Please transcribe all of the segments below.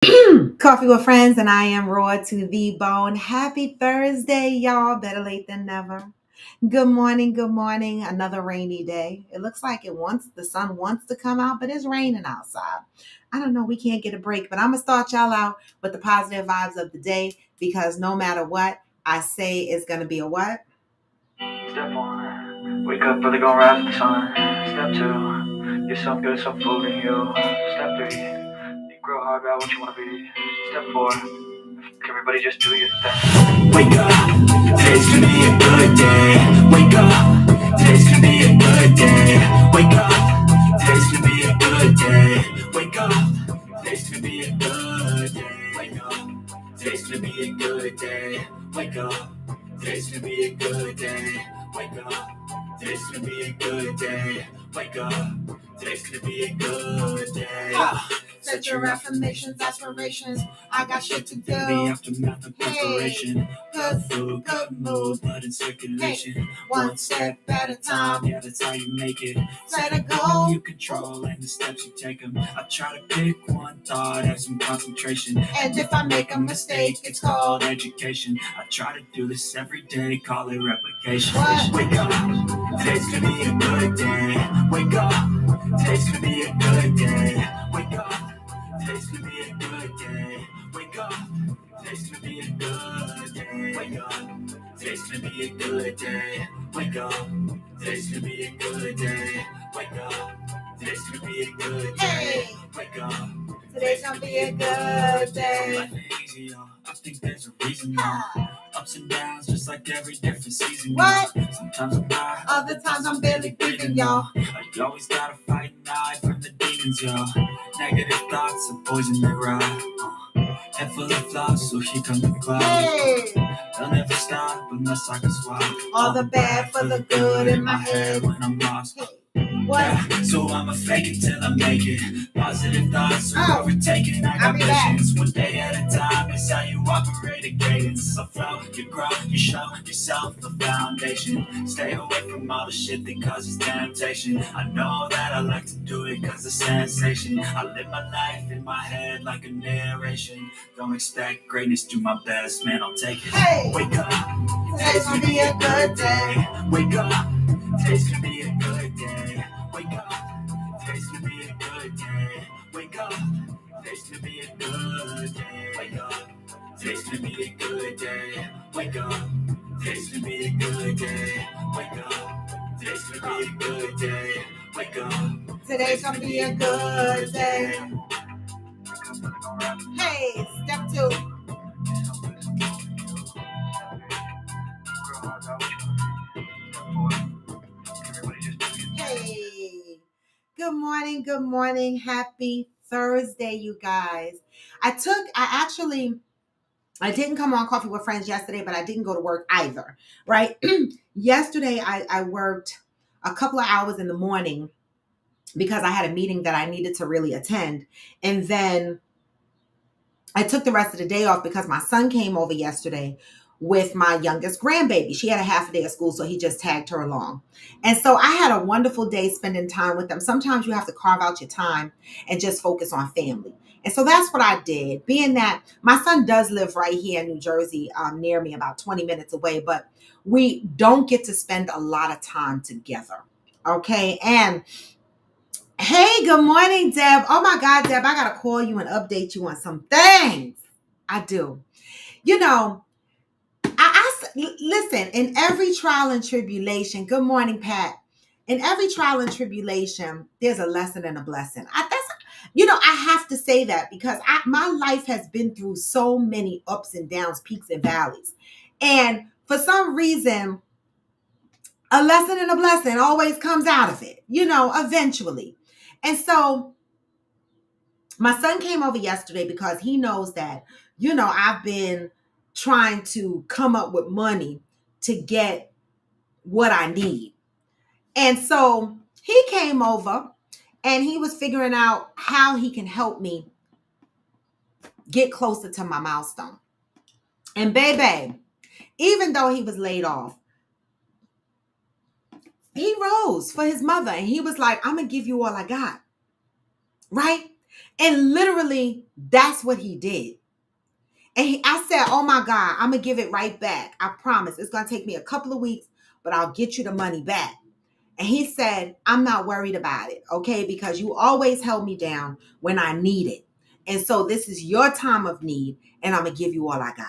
Coffee with friends, and I am raw to the bone. Happy Thursday, y'all. Better late than never. Good morning, good morning. Another rainy day. It looks like the sun wants to come out, but it's raining outside. I don't know, we can't get a break, but I'm gonna start y'all out with the positive vibes of the day because no matter what I say, it's gonna be a what? Step one, wake up early, gonna rise with the sun. Step two, get some good, some food in you. Step three, think real hard about what you wanna be. Step four, everybody just do your thing. Wake up, today's gonna be a good day. Wake up, today's gonna be a good day. Wake up, today's gonna be a good day. Wake up, today's gonna be a good day. Wake up, today's gonna be a good day. Wake up, today's gonna be a good day. Wake up, today's gonna be a good day. Wake up, today's gonna be a good day. Set your affirmations, aspirations. I got shit to do. The aftermath of preparation. Good Food, good mood, blood in circulation. One step at a time. Yeah, that's how you make it. Set a goal. You control and the steps you take them. I try to pick one thought, have some concentration. And if I make a mistake, it's called education. I try to do this every day, call it replication. What? Wake up, today's gonna be a good day. Wake up, today's gonna be a good day. Wake up, today's gonna be a good day. Wake up, today's gonna be a good day. Wake up, today's gonna be a good day. Wake up, today's gonna be a good day. Wake up, today's gonna be a good day. Hey, Wake up, today's gonna be a good day. life ain't easy, y'all. I think there's a reason, y'all. Ups and downs, just like every different season. What? Y'all. Sometimes I'm high, Other times I'm barely breathing, y'all. You always gotta fight and hide from the demons, y'all. Negative thoughts are poison that ride. Head full of flaws, so here come the clouds. Hey, They'll never stop unless I can swallow all the bad for the good in my head. when I'm lost. What? Yeah, so I'ma fake it till I make it. Positive thoughts are Oh, overtaken. I I'll got be back. patience. One day at a time. It's how you operate a cadence. So flow, you grow, you show yourself the foundation. Stay away from all the shit that causes temptation. I know that I like to do it cause it's sensation. I live my life in my head like a narration. Don't expect greatness, do my best, man, I'll take it. Hey, Wake up, today's gonna be a good day. wake up, today's gonna be a good day. Wake up, today's gonna be a good day. Wake up, today's gonna be a good day. Wake up, today's gonna be a good day. Wake up, today's gonna be a good day. Wake up, today's gonna be a good day. Wake up, Today's gonna be a good day. Hey, step two. Hey, good morning, good morning. Happy Thursday, you guys. I didn't come on Coffee with Friends yesterday, but I didn't go to work either, right? Yesterday, I worked a couple of hours in the morning because I had a meeting that I needed to really attend. And then I took the rest of the day off because my son came over yesterday with my youngest grandbaby. She had a half a day of school, so he just tagged her along. And so I had a wonderful day spending time with them. Sometimes you have to carve out your time and just focus on family. And so that's what I did. Being that my son does live right here in New Jersey, near me, about 20 minutes away, but we don't get to spend a lot of time together. Okay. And hey, good morning, Deb. Oh my God, Deb, I got to call you and update you on some things. I do. You know, listen, in every trial and tribulation, good morning, Pat. In every trial and tribulation, there's a lesson and a blessing. I have to say that because my life has been through so many ups and downs, peaks and valleys. And for some reason, a lesson and a blessing always comes out of it, eventually. And so my son came over yesterday because he knows that, I've been trying to come up with money to get what I need. And so he came over and he was figuring out how he can help me get closer to my milestone. And baby, even though he was laid off, he rose for his mother and he was like, I'm going to give you all I got. Right? And literally, that's what he did. And I said, oh my God, I'm going to give it right back. I promise. It's going to take me a couple of weeks, but I'll get you the money back. And he said, I'm not worried about it, okay? Because you always held me down when I needed. And so this is your time of need, and I'm going to give you all I got.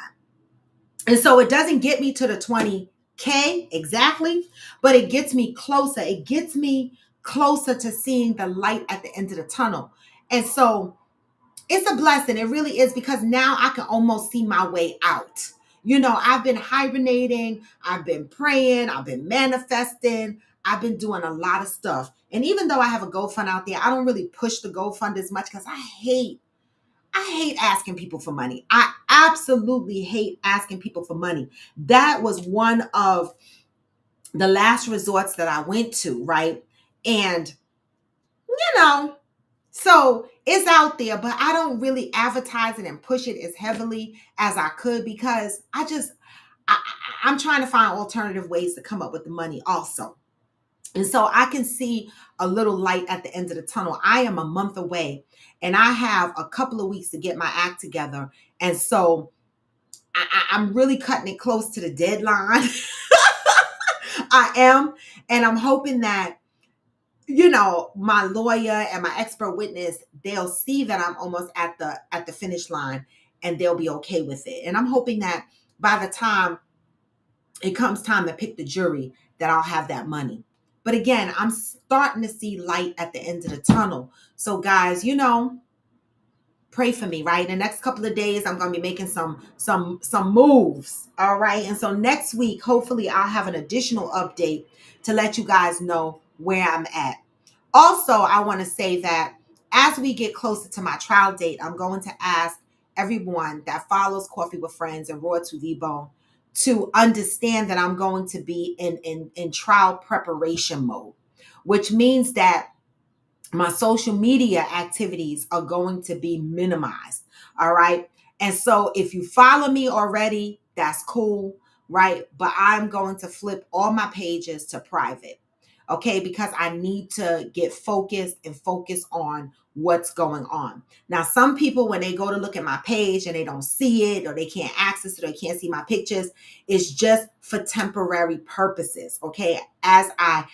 And so it doesn't get me to the 20K exactly, but it gets me closer. It gets me closer to seeing the light at the end of the tunnel. And so it's a blessing. It really is, because now I can almost see my way out. You know, I've been hibernating, I've been praying, I've been manifesting, I've been doing a lot of stuff. And even though I have a GoFund out there, I don't really push the GoFund as much because I hate asking people for money. I absolutely hate asking people for money. That was one of the last resorts that I went to, right? And, you know, so it's out there, but I don't really advertise it and push it as heavily as I could, because I'm trying to find alternative ways to come up with the money also. And so I can see a little light at the end of the tunnel. I am a month away and I have a couple of weeks to get my act together. And so I'm really cutting it close to the deadline. I am. And I'm hoping that, you know, my lawyer and my expert witness, they'll see that I'm almost at the finish line and they'll be okay with it. And I'm hoping that by the time it comes time to pick the jury, that I'll have that money. But again, I'm starting to see light at the end of the tunnel. So guys, you know, pray for me, right? In the next couple of days, I'm going to be making some moves. All right. And so next week, hopefully I'll have an additional update to let you guys know where I'm at. Also, I want to say that as we get closer to my trial date, I'm going to ask everyone that follows Coffee with Friends and Raw to the Bone to understand that I'm going to be in trial preparation mode, which means that my social media activities are going to be minimized. All right. And so if you follow me already, that's cool. Right. But I'm going to flip all my pages to private. Okay. Because I need to get focused and focus on what's going on. Now, some people, when they go to look at my page and they don't see it, or they can't access it, or they can't see my pictures, it's just for temporary purposes. Okay. As I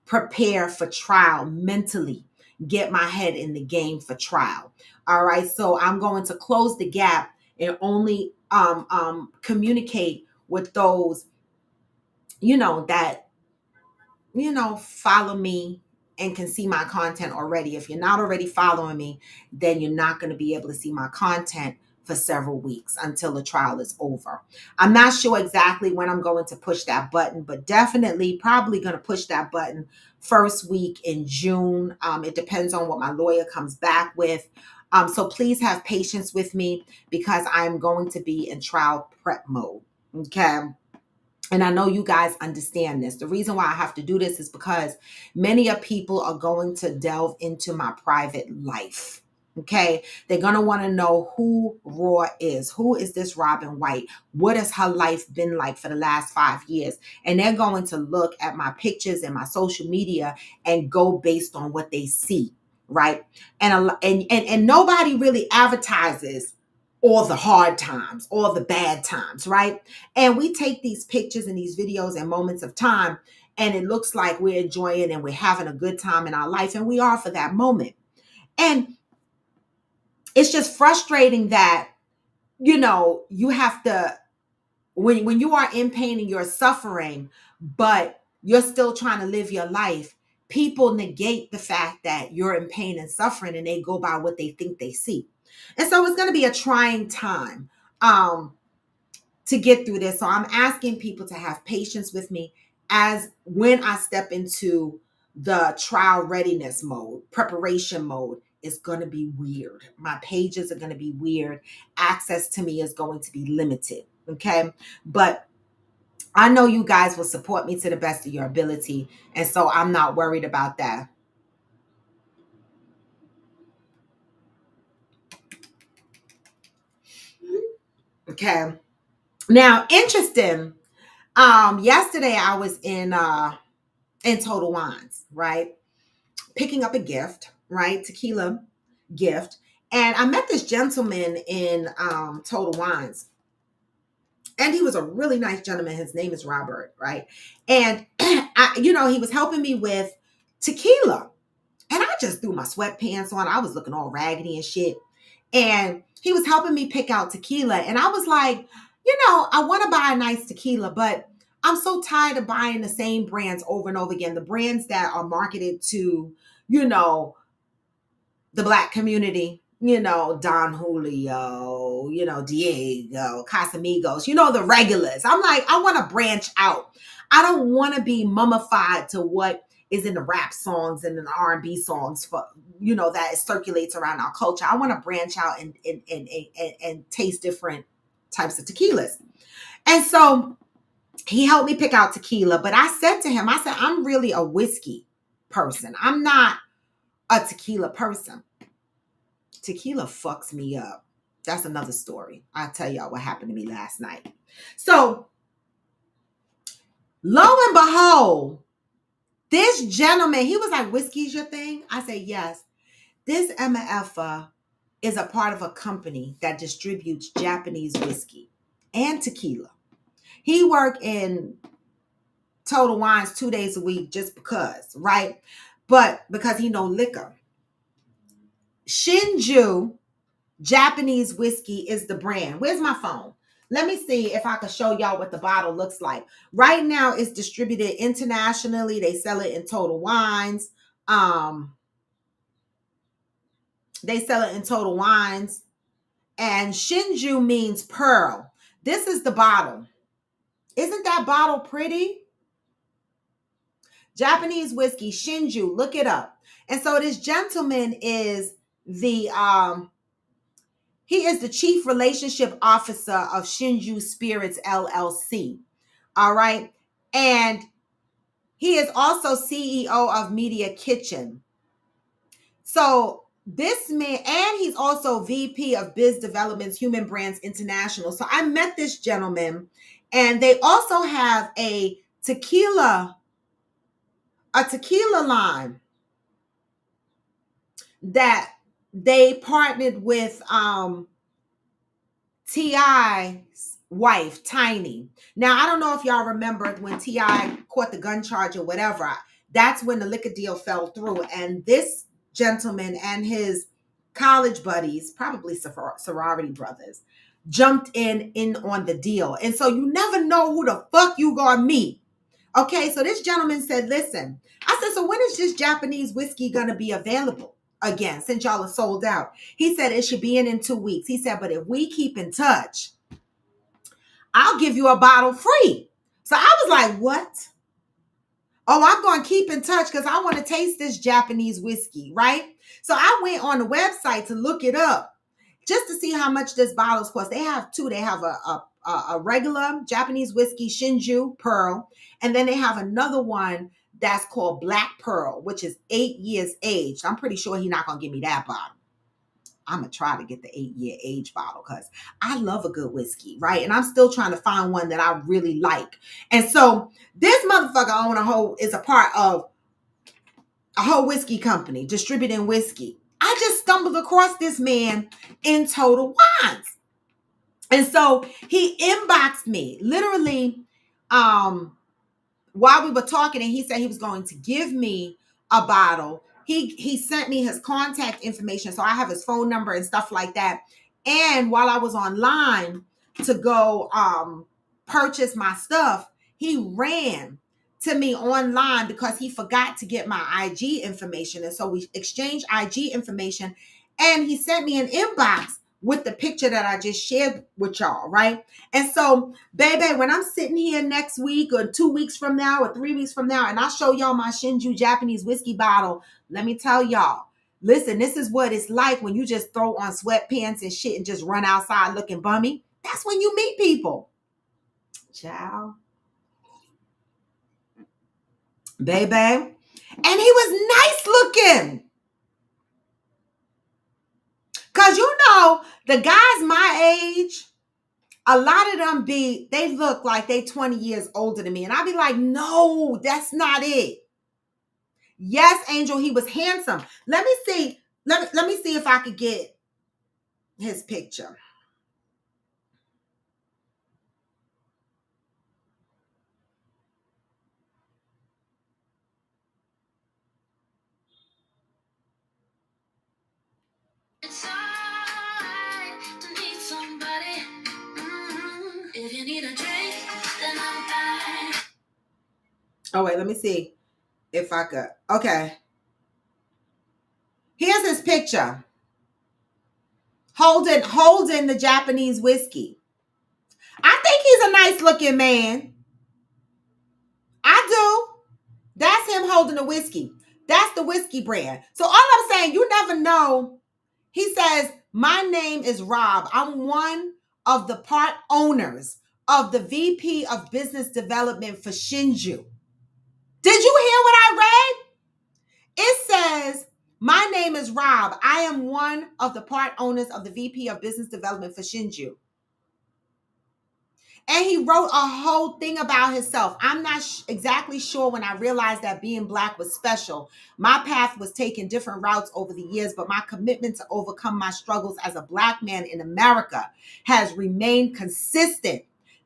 prepare for trial mentally, get my head in the game for trial. All right. So I'm going to close the gap and only communicate with those, you know, that, you know, follow me and can see my content already. If you're not already following me, then you're not going to be able to see my content for several weeks until the trial is over. I'm not sure exactly when I'm going to push that button, but definitely probably going to push that button first week in June. It depends on what my lawyer comes back with. So please have patience with me, because I'm going to be in trial prep mode. Okay. And I know you guys understand this. The reason why I have to do this is because many of people are going to delve into my private life. Okay. They're going to want to know who Raw is. Who is this Robin White? What has her life been like for the last 5 years? And they're going to look at my pictures and my social media and go based on what they see. Right. And nobody really advertises all the hard times, all the bad times, right? And we take these pictures and these videos and moments of time, and it looks like we're enjoying and we're having a good time in our life, and we are for that moment. And it's just frustrating that, you know, you have to, when you are in pain and you're suffering, but you're still trying to live your life, people negate the fact that you're in pain and suffering, and they go by what they think they see. And so it's going to be a trying time to get through this. So I'm asking people to have patience with me as when I step into the trial readiness mode, preparation mode. Is going to be weird. My pages are going to be weird. Access to me is going to be limited. Okay. But I know you guys will support me to the best of your ability. And so I'm not worried about that. Okay. Now, interesting. Yesterday I was in Total Wines, right? Picking up a gift, right? Tequila gift. And I met this gentleman in Total Wines. And he was a really nice gentleman. His name is Robert, right? And he was helping me with tequila. And I just threw my sweatpants on. I was looking all raggedy and shit. And he was helping me pick out tequila. And I was like, I want to buy a nice tequila, but I'm so tired of buying the same brands over and over again. The brands that are marketed to, the Black community, Don Julio, Diego, Casamigos, the regulars. I'm like, I want to branch out. I don't want to be mummified to what is in the rap songs and in the R&B songs for, that circulates around our culture. I want to branch out and taste different types of tequilas. And so he helped me pick out tequila, but I said to him, I'm really a whiskey person. I'm not a tequila person. Tequila fucks me up. That's another story. I'll tell y'all what happened to me last night. So, lo and behold, this gentleman, he was like, whiskey's your thing? I said, yes. This MFer is a part of a company that distributes Japanese whiskey and tequila. He worked in Total Wines 2 days a week just because, right? But because he know liquor. Shinju Japanese whiskey is the brand. Where's my phone? Let me see if I can show y'all what the bottle looks like. Right now, it's distributed internationally. They sell it in Total Wines. They sell it in Total Wines. And Shinju means pearl. This is the bottle. Isn't that bottle pretty? Japanese whiskey, Shinju. Look it up. And so this gentleman is he is the chief relationship officer of Shinju Spirits LLC. All right. And he is also CEO of Media Kitchen. So this man, and he's also VP of Biz Development's Human Brands International. So I met this gentleman, and they also have a tequila line that they partnered with T.I.'s wife, Tiny. Now, I don't know if y'all remember when T.I. caught the gun charge or whatever. That's when the liquor deal fell through. And this gentleman and his college buddies, probably sorority brothers, jumped in on the deal. And so you never know who the fuck you gonna meet. Okay, so this gentleman said, listen, I said, so when is this Japanese whiskey gonna be available again, since y'all are sold out? He said it should be in 2 weeks. He said, but if we keep in touch, I'll give you a bottle free. So I was like, what? Oh, I'm going to keep in touch because I want to taste this Japanese whiskey, right? So I went on the website to look it up just to see how much this bottles cost. They have two. They have a regular Japanese whiskey, Shinju Pearl, and then they have another one that's called Black Pearl, which is 8 years aged. I'm pretty sure he's not going to give me that bottle. I'm going to try to get the 8-year age bottle because I love a good whiskey, right? And I'm still trying to find one that I really like. And so this motherfucker is a part of a whole whiskey company distributing whiskey. I just stumbled across this man in Total Wines. And so he inboxed me literally while we were talking, and he said he was going to give me a bottle. He sent me his contact information, so I have his phone number and stuff like that. And while I was online to go purchase my stuff, he ran to me online because he forgot to get my IG information. And so we exchanged IG information, and he sent me an inbox with the picture that I just shared with y'all, right? And so, baby, when I'm sitting here next week or 2 weeks from now or 3 weeks from now, and I show y'all my Shinju Japanese whiskey bottle, let me tell y'all, listen, this is what it's like when you just throw on sweatpants and shit and just run outside looking bummy. That's when you meet people. Ciao. Baby. And he was nice looking. Because the guys my age, a lot of them they look like they 20 years older than me. And I be like, no, that's not it. Yes, Angel, he was handsome. Let me see. Let me see if I could get his picture. It's alright to need somebody. If you need a drink, then I'm fine. Oh, wait, let me see if I could. Okay. Here's his picture. Holding the Japanese whiskey. I think he's a nice looking man. I do. That's him holding the whiskey. That's the whiskey brand. So all I'm saying, you never know. He says, my name is Rob. I'm one of the part owners of the VP of Business Development for Shinju. Did you hear what I read? It says, my name is Rob. I am one of the part owners of the VP of Business Development for Shinju. And he wrote a whole thing about himself. I'm not exactly sure when I realized that being Black was special. My path was taking different routes over the years, but my commitment to overcome my struggles as a Black man in America has remained consistent.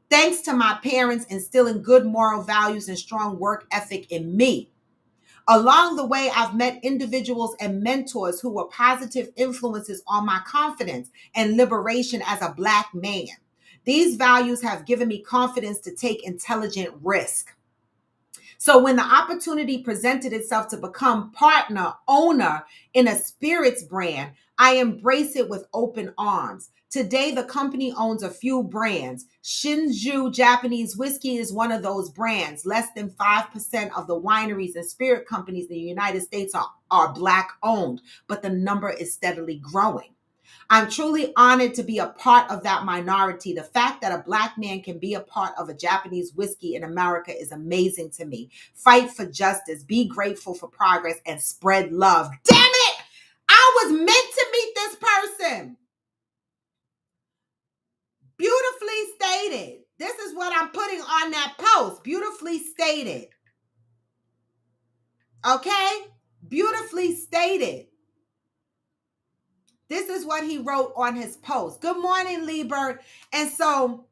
Thanks to my parents instilling good moral values and strong work ethic in me. Along the way, I've met individuals and mentors who were positive influences on my confidence and liberation as a Black man. These values have given me confidence to take intelligent risk. So when the opportunity presented itself to become partner, owner in a spirits brand, I embrace it with open arms. Today, the company owns a few brands. Shinju Japanese Whiskey is one of those brands. Less than 5% of the wineries and spirit companies in the United States are Black owned, but the number is steadily growing. I'm truly honored to be a part of that minority. The fact that a Black man can be a part of a Japanese whiskey in America is amazing to me. Fight for justice, be grateful for progress, and spread love. Damn it! I was meant to meet this person. Beautifully stated. This is what I'm putting on that post. Beautifully stated. Okay? Beautifully stated. This is what he wrote on his post. Good morning, Lee Bird. And so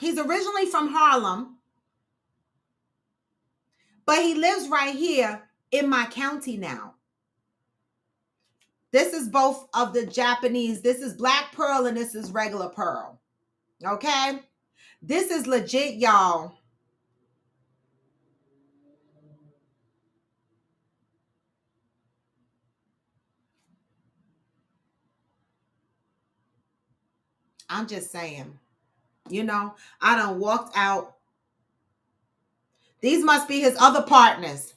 he's originally from Harlem, but he lives right here in my county now. This is both of the Japanese. This is Black Pearl and this is regular Pearl. Okay? This is legit, y'all. I'm just saying. You know, I done walked out. These must be his other partners.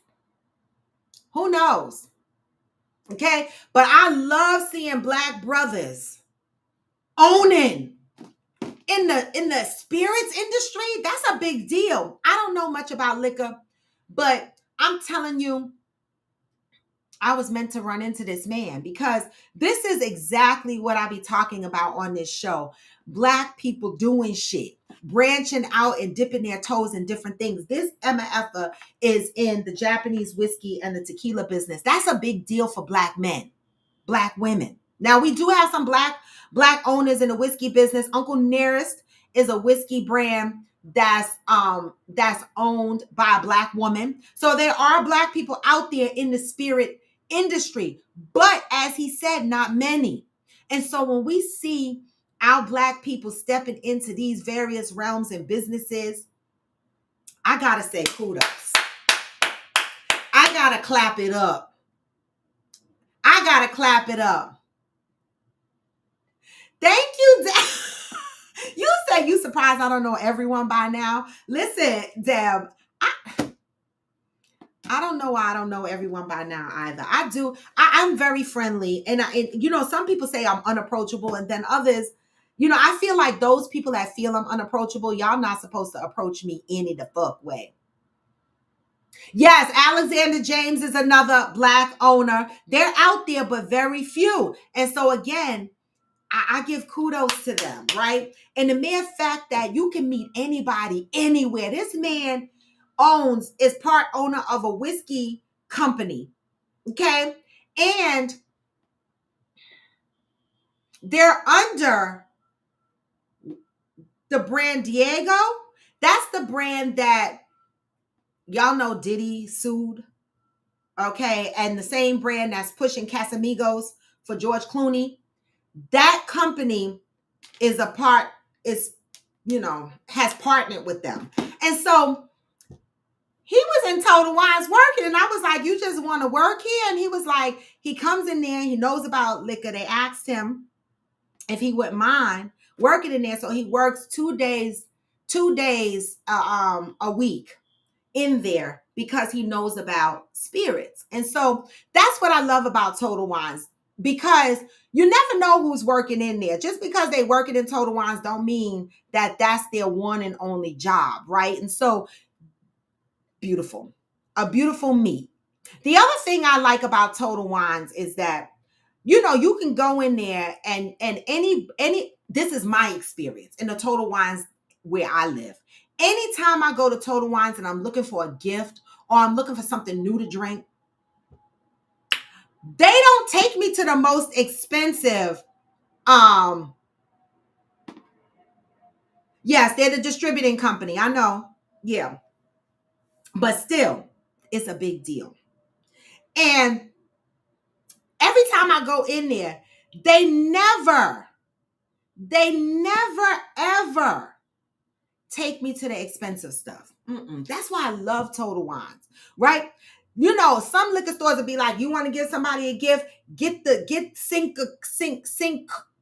Who knows? Okay? But I love seeing Black brothers owning in the spirits industry. That's a big deal. I don't know much about liquor, but I'm telling you, I was meant to run into this man because this is exactly what I be talking about on this show. Black people doing shit, branching out and dipping their toes in different things. This Emma Effa is in the Japanese whiskey and the tequila business. That's a big deal for Black men, Black women. Now, we do have some black owners in the whiskey business. Uncle Nearest is a whiskey brand that's owned by a Black woman. So there are Black people out there in the spirit industry, but as he said, not many. And so when we see our Black people stepping into these various realms and businesses, I gotta say kudos. I gotta clap it up. I gotta clap it up. Thank you. You say you surprised I don't know everyone by now. Listen, Deb, I don't know why I don't know everyone by now either. I do. I'm very friendly. And some people say I'm unapproachable. And then others, I feel like those people that feel I'm unapproachable, y'all not supposed to approach me any the fuck way. Yes, Alexander James is another Black owner. They're out there, but very few. And so again, I give kudos to them, right? And the mere fact that you can meet anybody, anywhere. This man is part owner of a whiskey company, okay? And they're under the brand Diego. That's the brand that y'all know Diddy sued. Okay. And the same brand that's pushing Casamigos for George Clooney. That company is has partnered with them. And so he was in Total Wines working, and I was like, you just want to work here? And he was like, he comes in there, he knows about liquor. They asked him if he wouldn't mind working in there. So he works 2 days a week in there because he knows about spirits. And so that's what I love about Total Wines, because you never know who's working in there. Just because they working in Total Wines don't mean that that's their one and only job, right? And so beautiful, a beautiful meat. The other thing I like about Total Wines is that, you can go in there and any, this is my experience in the Total Wines where I live. Anytime I go to Total Wines and I'm looking for a gift or I'm looking for something new to drink, they don't take me to the most expensive. Yes, they're the distributing company. I know. Yeah. But still, it's a big deal. And every time I go in there, they never ever take me to the expensive stuff. That's why I love Total Wines, right? Some liquor stores would be like, you want to give somebody a gift, get Cinco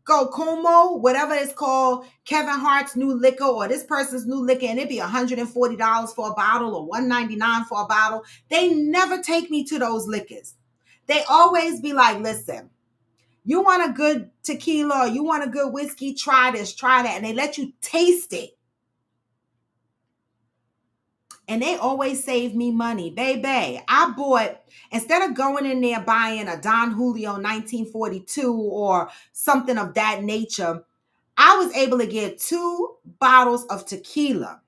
Como, whatever it's called, Kevin Hart's new liquor or this person's new liquor, and it'd be $140 for a bottle or $199 for a bottle. They never take me to those liquors. They always be like, listen, you want a good tequila or you want a good whiskey, try this, try that. And they let you taste it. And they always save me money. Baby, I bought, instead of going in there buying a Don Julio 1942 or something of that nature, I was able to get 2 bottles of tequila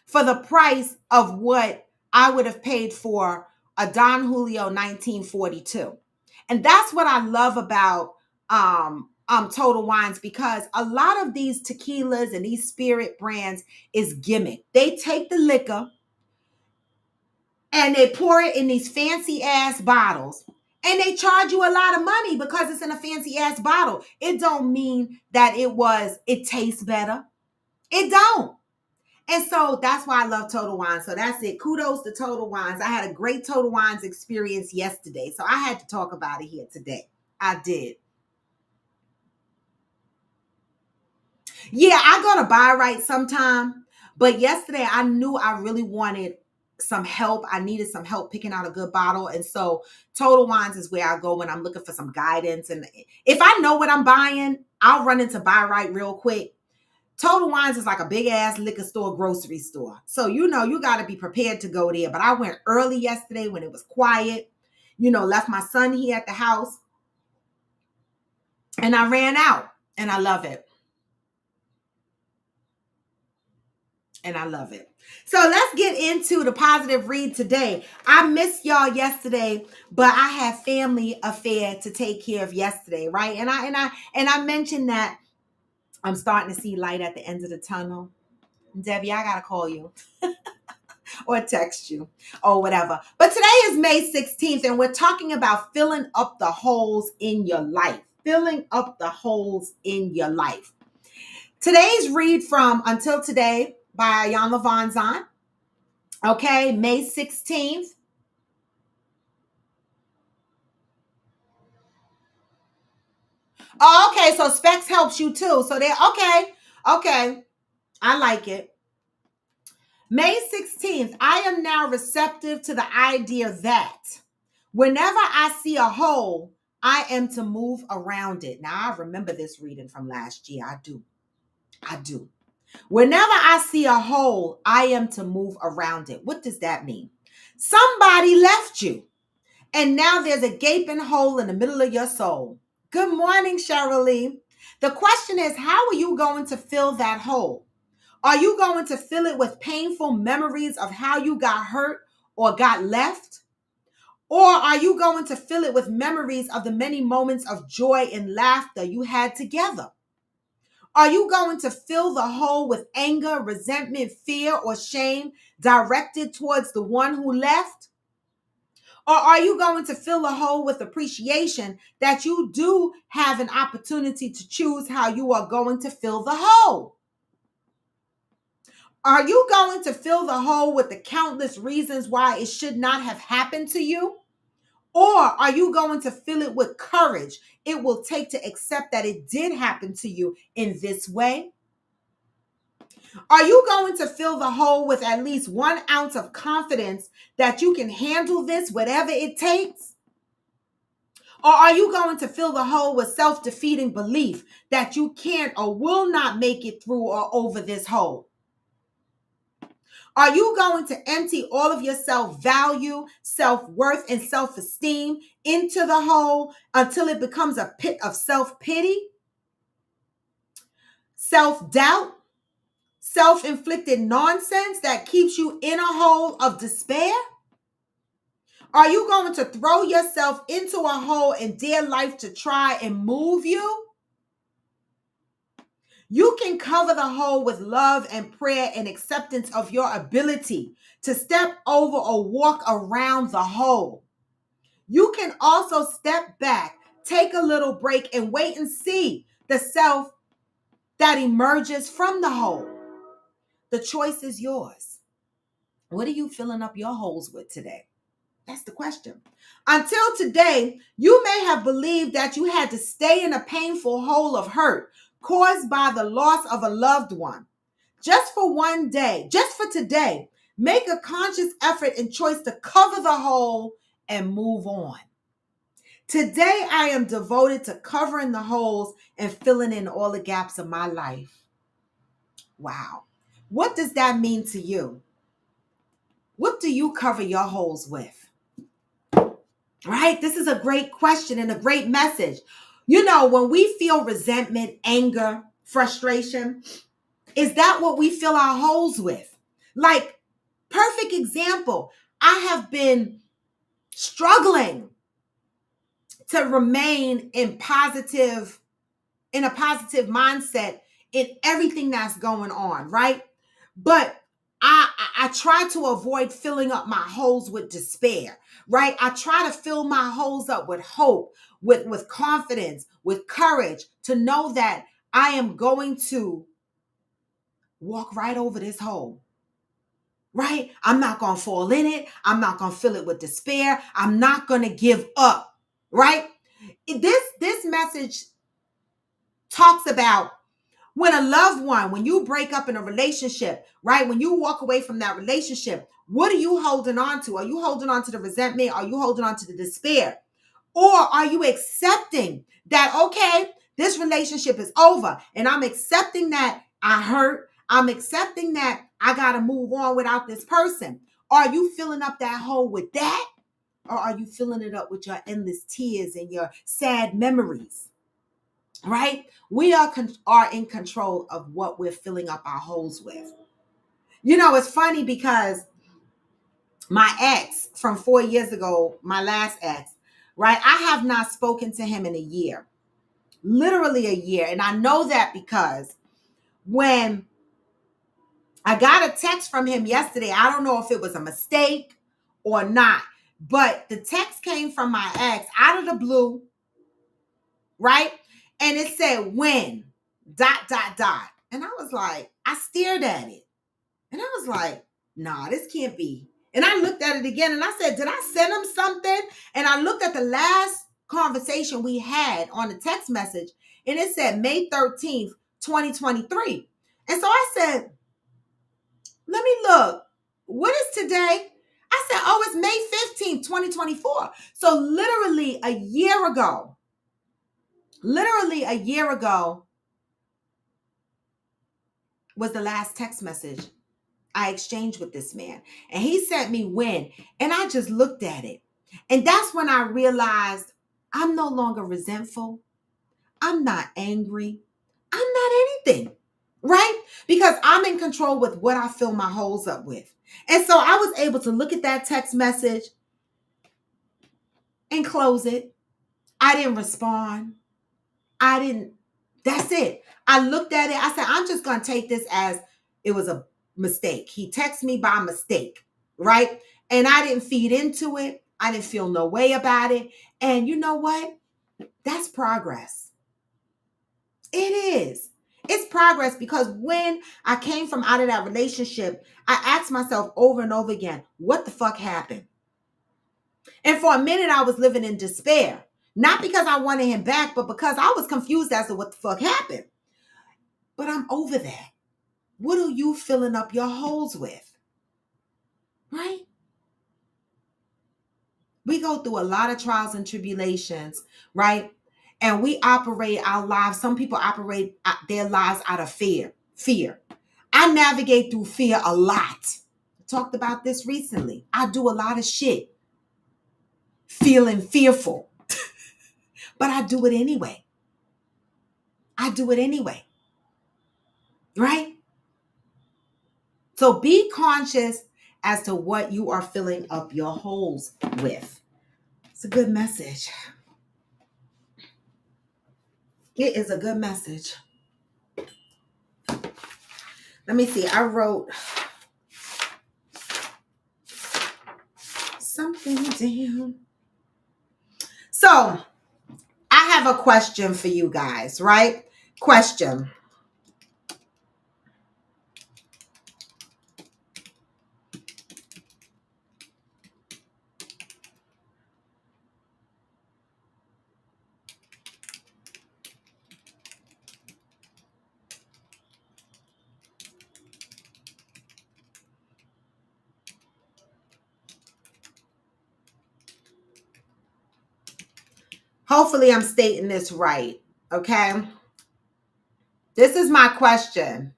for the price of what I would have paid for a Don Julio 1942. And that's what I love about Total Wines, because a lot of these tequilas and these spirit brands is gimmick. They take the liquor and they pour it in these fancy ass bottles and they charge you a lot of money because it's in a fancy ass bottle. It don't mean that it tastes better. It don't. And so that's why I love Total Wines. So that's it. Kudos to Total Wines. I had a great Total Wines experience yesterday. So I had to talk about it here today. I did. Yeah, I go to Buy Right sometime. But yesterday I knew I really wanted some help. I needed some help picking out a good bottle. And so Total Wines is where I go when I'm looking for some guidance. And if I know what I'm buying, I'll run into Buy Right real quick. Total Wines is like a big ass liquor store, grocery store. So, you got to be prepared to go there. But I went early yesterday when it was quiet, left my son here at the house and I ran out, and I love it. And I love it. So let's get into the positive read today. I missed y'all yesterday, but I had family affair to take care of yesterday, right? And I mentioned that I'm starting to see light at the end of the tunnel. Debbie, I gotta call you or text you or whatever. But today is May 16th, and we're talking about filling up the holes in your life. Filling up the holes in your life. Today's read from Until Today by Iyanla Vanzant. Okay, May 16th. Oh, okay, so Specs helps you too. So they're okay. I like it. May 16th, I am now receptive to the idea that whenever I see a hole, I am to move around it. Now, I remember this reading from last year. I do. Whenever I see a hole, I am to move around it. What does that mean? Somebody left you, and now there's a gaping hole in the middle of your soul. Good morning, Cheryl Lee. The question is, how are you going to fill that hole? Are you going to fill it with painful memories of how you got hurt or got left? Or are you going to fill it with memories of the many moments of joy and laughter you had together? Are you going to fill the hole with anger, resentment, fear, or shame directed towards the one who left? Or are you going to fill the hole with appreciation that you do have an opportunity to choose how you are going to fill the hole? Are you going to fill the hole with the countless reasons why it should not have happened to you? Or are you going to fill it with courage it will take to accept that it did happen to you in this way? Are you going to fill the hole with at least 1 ounce of confidence that you can handle this, whatever it takes? Or are you going to fill the hole with self-defeating belief that you can't or will not make it through or over this hole? Are you going to empty all of your self-value, self-worth, and self-esteem into the hole until it becomes a pit of self-pity, self-doubt, self-inflicted nonsense that keeps you in a hole of despair? Are you going to throw yourself into a hole and dare life to try and move you? You can cover the hole with love and prayer and acceptance of your ability to step over or walk around the hole. You can also step back, take a little break, and wait and see the self that emerges from the hole. The choice is yours. What are you filling up your holes with today? That's the question. Until today, you may have believed that you had to stay in a painful hole of hurt caused by the loss of a loved one. Just for one day, just for today, make a conscious effort and choice to cover the hole and move on. Today, I am devoted to covering the holes and filling in all the gaps of my life. Wow. What does that mean to you? What do you cover your holes with? Right? This is a great question and a great message. You know, when we feel resentment, anger, frustration, is that what we fill our holes with? Like, perfect example. I have been struggling to remain in a positive mindset in everything that's going on, right? But I try to avoid filling up my holes with despair, right? I try to fill my holes up with hope, with confidence, with courage to know that I am going to walk right over this hole, right? I'm not going to fall in it. I'm not going to fill it with despair. I'm not going to give up, right? This message talks about when a loved one, when you break up in a relationship, right? When you walk away from that relationship, what are you holding on to? Are you holding on to the resentment? Are you holding on to the despair? Or are you accepting that, okay, this relationship is over and I'm accepting that I hurt. I'm accepting that I got to move on without this person. Are you filling up that hole with that? Or are you filling it up with your endless tears and your sad memories? Right? We are in control of what we're filling up our holes with. You know, it's funny because my ex from 4 years ago, my last ex, right? I have not spoken to him in a year, literally a year. And I know that because when I got a text from him yesterday, I don't know if it was a mistake or not, but the text came from my ex out of the blue, right? And it said, when, ... And I was like, I stared at it. And I was like, nah, this can't be. And I looked at it again and I said, did I send him something? And I looked at the last conversation we had on the text message and it said May 13th, 2023. And so I said, let me look. What is today? I said, oh, it's May 15th, 2024. So literally a year ago was the last text message I exchanged with this man. And he sent me when. And I just looked at it. And that's when I realized I'm no longer resentful. I'm not angry. I'm not anything. Right? Because I'm in control with what I fill my holes up with. And so I was able to look at that text message, and close it. I didn't respond. That's it. I looked at it. I said, I'm just going to take this as it was a mistake. He texted me by mistake, right? And I didn't feed into it. I didn't feel no way about it. And you know what? That's progress. It is. It's progress because when I came from out of that relationship, I asked myself over and over again, what the fuck happened? And for a minute, I was living in despair. Not because I wanted him back, but because I was confused as to what the fuck happened. But I'm over that. What are you filling up your holes with? Right? We go through a lot of trials and tribulations, right? And we operate our lives. Some people operate their lives out of fear. Fear. I navigate through fear a lot. I talked about this recently. I do a lot of shit feeling fearful, but I do it anyway. I do it anyway. Right? So be conscious as to what you are filling up your holes with. It's a good message. It is a good message. Let me see. I wrote something down. So I have a question for you guys, right? Question. Hopefully I'm stating this right, okay? This is my question.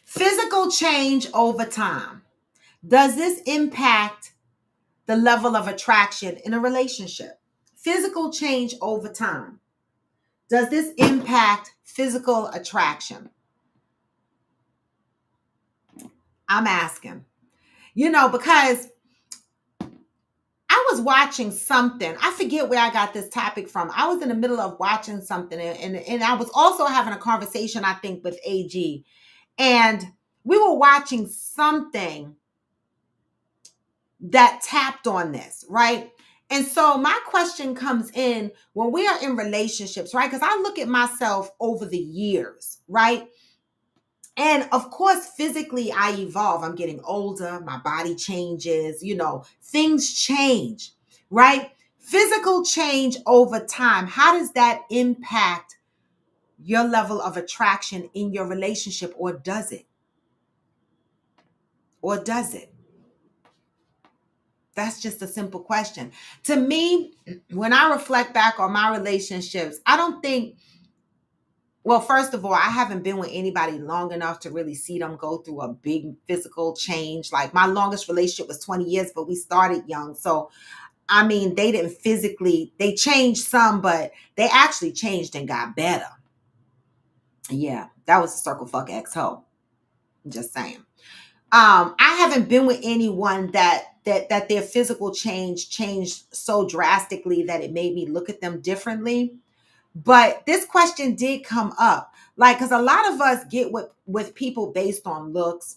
Physical change over time. Does this impact the level of attraction in a relationship? Physical change over time. Does this impact physical attraction? I'm asking. Because I was watching something. I forget where I got this topic from. I was in the middle of watching something and I was also having a conversation, I think, with AG. And we were watching something that tapped on this, right? And so my question comes in when we are in relationships, right? Because I look at myself over the years, right? And of course, physically, I evolve. I'm getting older. My body changes, things change, right? Physical change over time. How does that impact your level of attraction in your relationship, or does it? Or does it? That's just a simple question. To me, when I reflect back on my relationships, I don't think, well, first of all, I haven't been with anybody long enough to really see them go through a big physical change. Like my longest relationship was 20 years, but we started young. So, I mean, they didn't physically, they changed some, but they actually changed and got better. Yeah, that was a circle fuck ex-ho. Just saying. I haven't been with anyone that their physical change changed so drastically that it made me look at them differently. But this question did come up, like, because a lot of us get with people based on looks,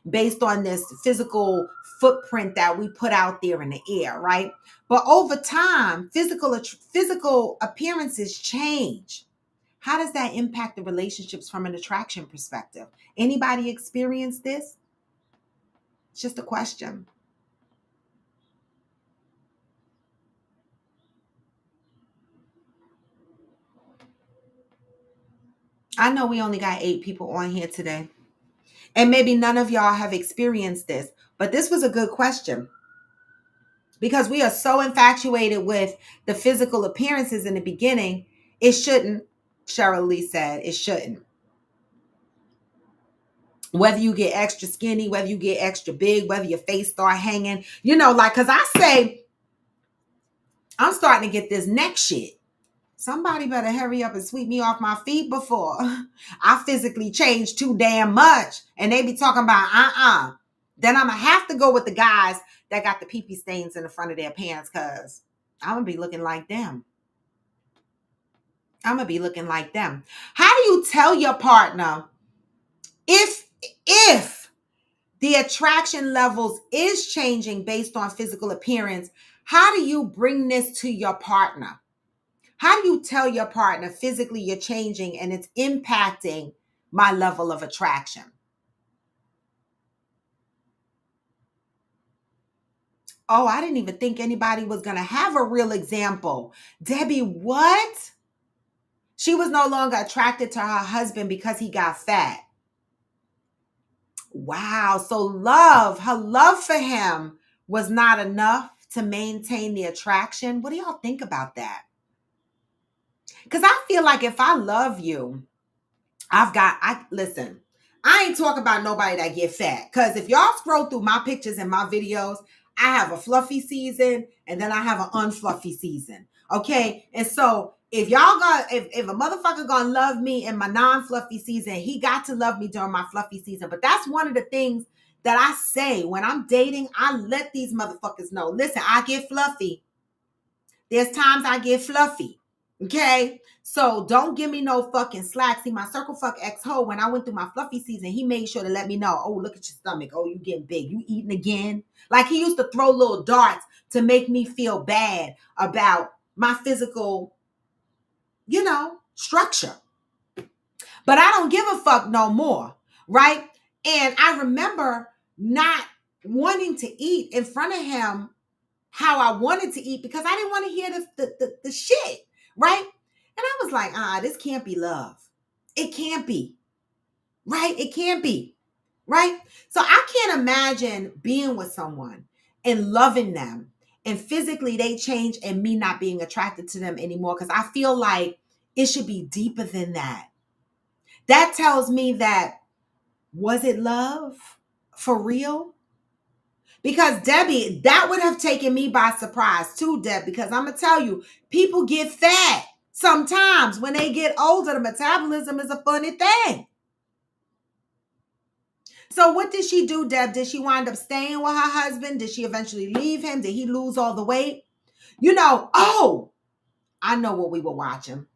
based on this physical footprint that we put out there in the air, right? But over time, physical appearances change. How does that impact the relationships from an attraction perspective? Anybody experience this? It's just a question. I know we only got 8 people on here today. And maybe none of y'all have experienced this, but this was a good question. Because we are so infatuated with the physical appearances in the beginning, it shouldn't, Cheryl Lee said, it shouldn't. Whether you get extra skinny, whether you get extra big, whether your face start hanging, because I say, I'm starting to get this neck shit. Somebody better hurry up and sweep me off my feet before I physically change too damn much. And they be talking about, then I'm going to have to go with the guys that got the pee-pee stains in the front of their pants because I'm going to be looking like them. I'm going to be looking like them. How do you tell your partner if the attraction levels is changing based on physical appearance? How do you bring this to your partner? How do you tell your partner physically you're changing and it's impacting my level of attraction? Oh, I didn't even think anybody was going to have a real example. Debbie, what? She was no longer attracted to her husband because he got fat. Wow. So her love for him was not enough to maintain the attraction. What do y'all think about that? Because I feel like if I love you, listen, I ain't talking about nobody that get fat. Because if y'all scroll through my pictures and my videos, I have a fluffy season and then I have an unfluffy season. Okay. And so if a motherfucker gonna love me in my non-fluffy season, he got to love me during my fluffy season. But that's one of the things that I say when I'm dating. I let these motherfuckers know, listen, I get fluffy. There's times I get fluffy. Okay. So don't give me no fucking slack. See, my circle fuck ex-ho, when I went through my fluffy season, he made sure to let me know, oh, look at your stomach. Oh, you getting big. You eating again. Like he used to throw little darts to make me feel bad about my physical, structure. But I don't give a fuck no more. Right. And I remember not wanting to eat in front of him how I wanted to eat because I didn't want to hear the shit. Right. And I was like, this can't be love. It can't be. Right? It can't be. Right? So I can't imagine being with someone and loving them and physically they change and me not being attracted to them anymore because I feel like it should be deeper than that. That tells me that, was it love for real? Because Debbie, that would have taken me by surprise too, Deb, because I'm going to tell you, people get fat. Sometimes when they get older, the metabolism is a funny thing. So what did she do, Deb? Did she wind up staying with her husband? Did she eventually leave him? Did he lose all the weight? I know what we were watching.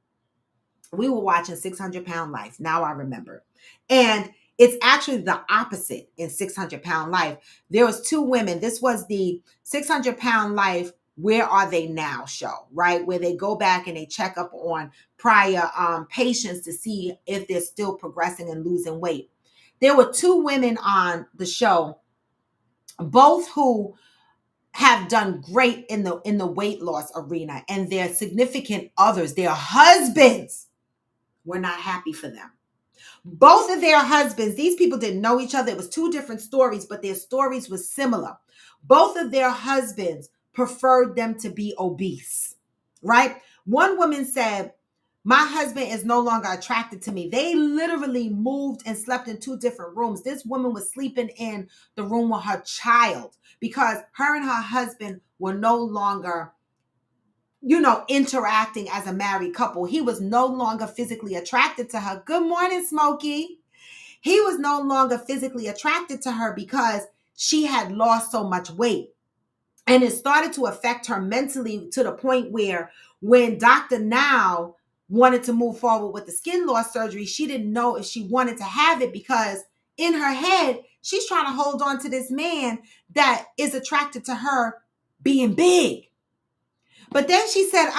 We were watching 600 Pound Life. Now I remember. And it's actually the opposite in 600 Pound Life. There was two women. This was the 600 Pound Life Where Are They Now show, right? Where they go back and they check up on prior patients to see if they're still progressing and losing weight. There were two women on the show, both who have done great in the weight loss arena, and their significant others, their husbands, were not happy for them. Both of their husbands, these people didn't know each other. It was two different stories, but their stories were similar. Both of their husbands preferred them to be obese, right? One woman said, my husband is no longer attracted to me. They literally moved and slept in two different rooms. This woman was sleeping in the room with her child because her and her husband were no longer, interacting as a married couple. He was no longer physically attracted to her. Good morning, Smokey. He was no longer physically attracted to her because she had lost so much weight. And it started to affect her mentally to the point where when Dr. Now wanted to move forward with the skin loss surgery, she didn't know if she wanted to have it because in her head, she's trying to hold on to this man that is attracted to her being big. But then she said,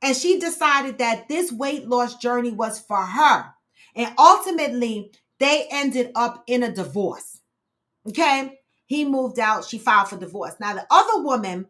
and she decided that this weight loss journey was for her. And ultimately, they ended up in a divorce. Okay? He moved out. She filed for divorce. Now, the other woman,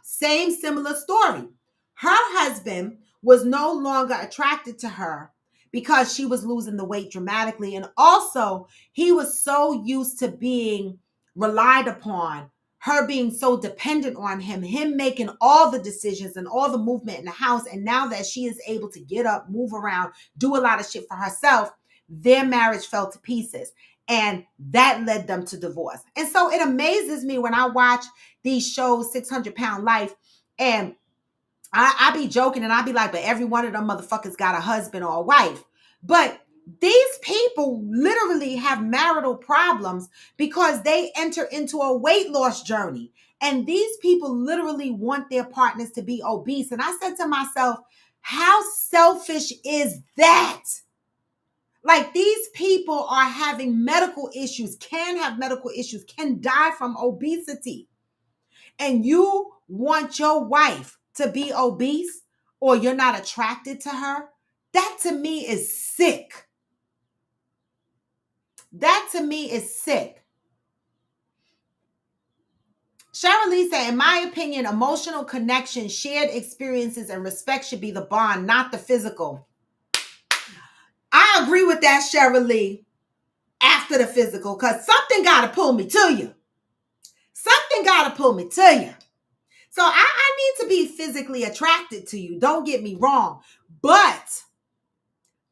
same similar story. Her husband was no longer attracted to her because she was losing the weight dramatically. And also, he was so used to being relied upon, her being so dependent on him making all the decisions and all the movement in the house. And now that she is able to get up, move around, do a lot of shit for herself, their marriage fell to pieces. And that led them to divorce. And so it amazes me when I watch these shows, 600 Pound Life, and I be joking and I be like, but every one of them motherfuckers got a husband or a wife. But These people literally have marital problems because they enter into a weight loss journey. And these people literally want their partners to be obese. And I said to myself, how selfish is that? Like, these people are having medical issues, can have medical issues, can die from obesity. And you want your wife to be obese, or you're not attracted to her? That to me is sick. That to me is sick. Cheryl Lee said, in my opinion, emotional connection, shared experiences, and respect should be the bond, not the physical. I agree with that, Cheryl Lee, after the physical, because something got to pull me to you. Something got to pull me to you. So I need to be physically attracted to you. Don't get me wrong. But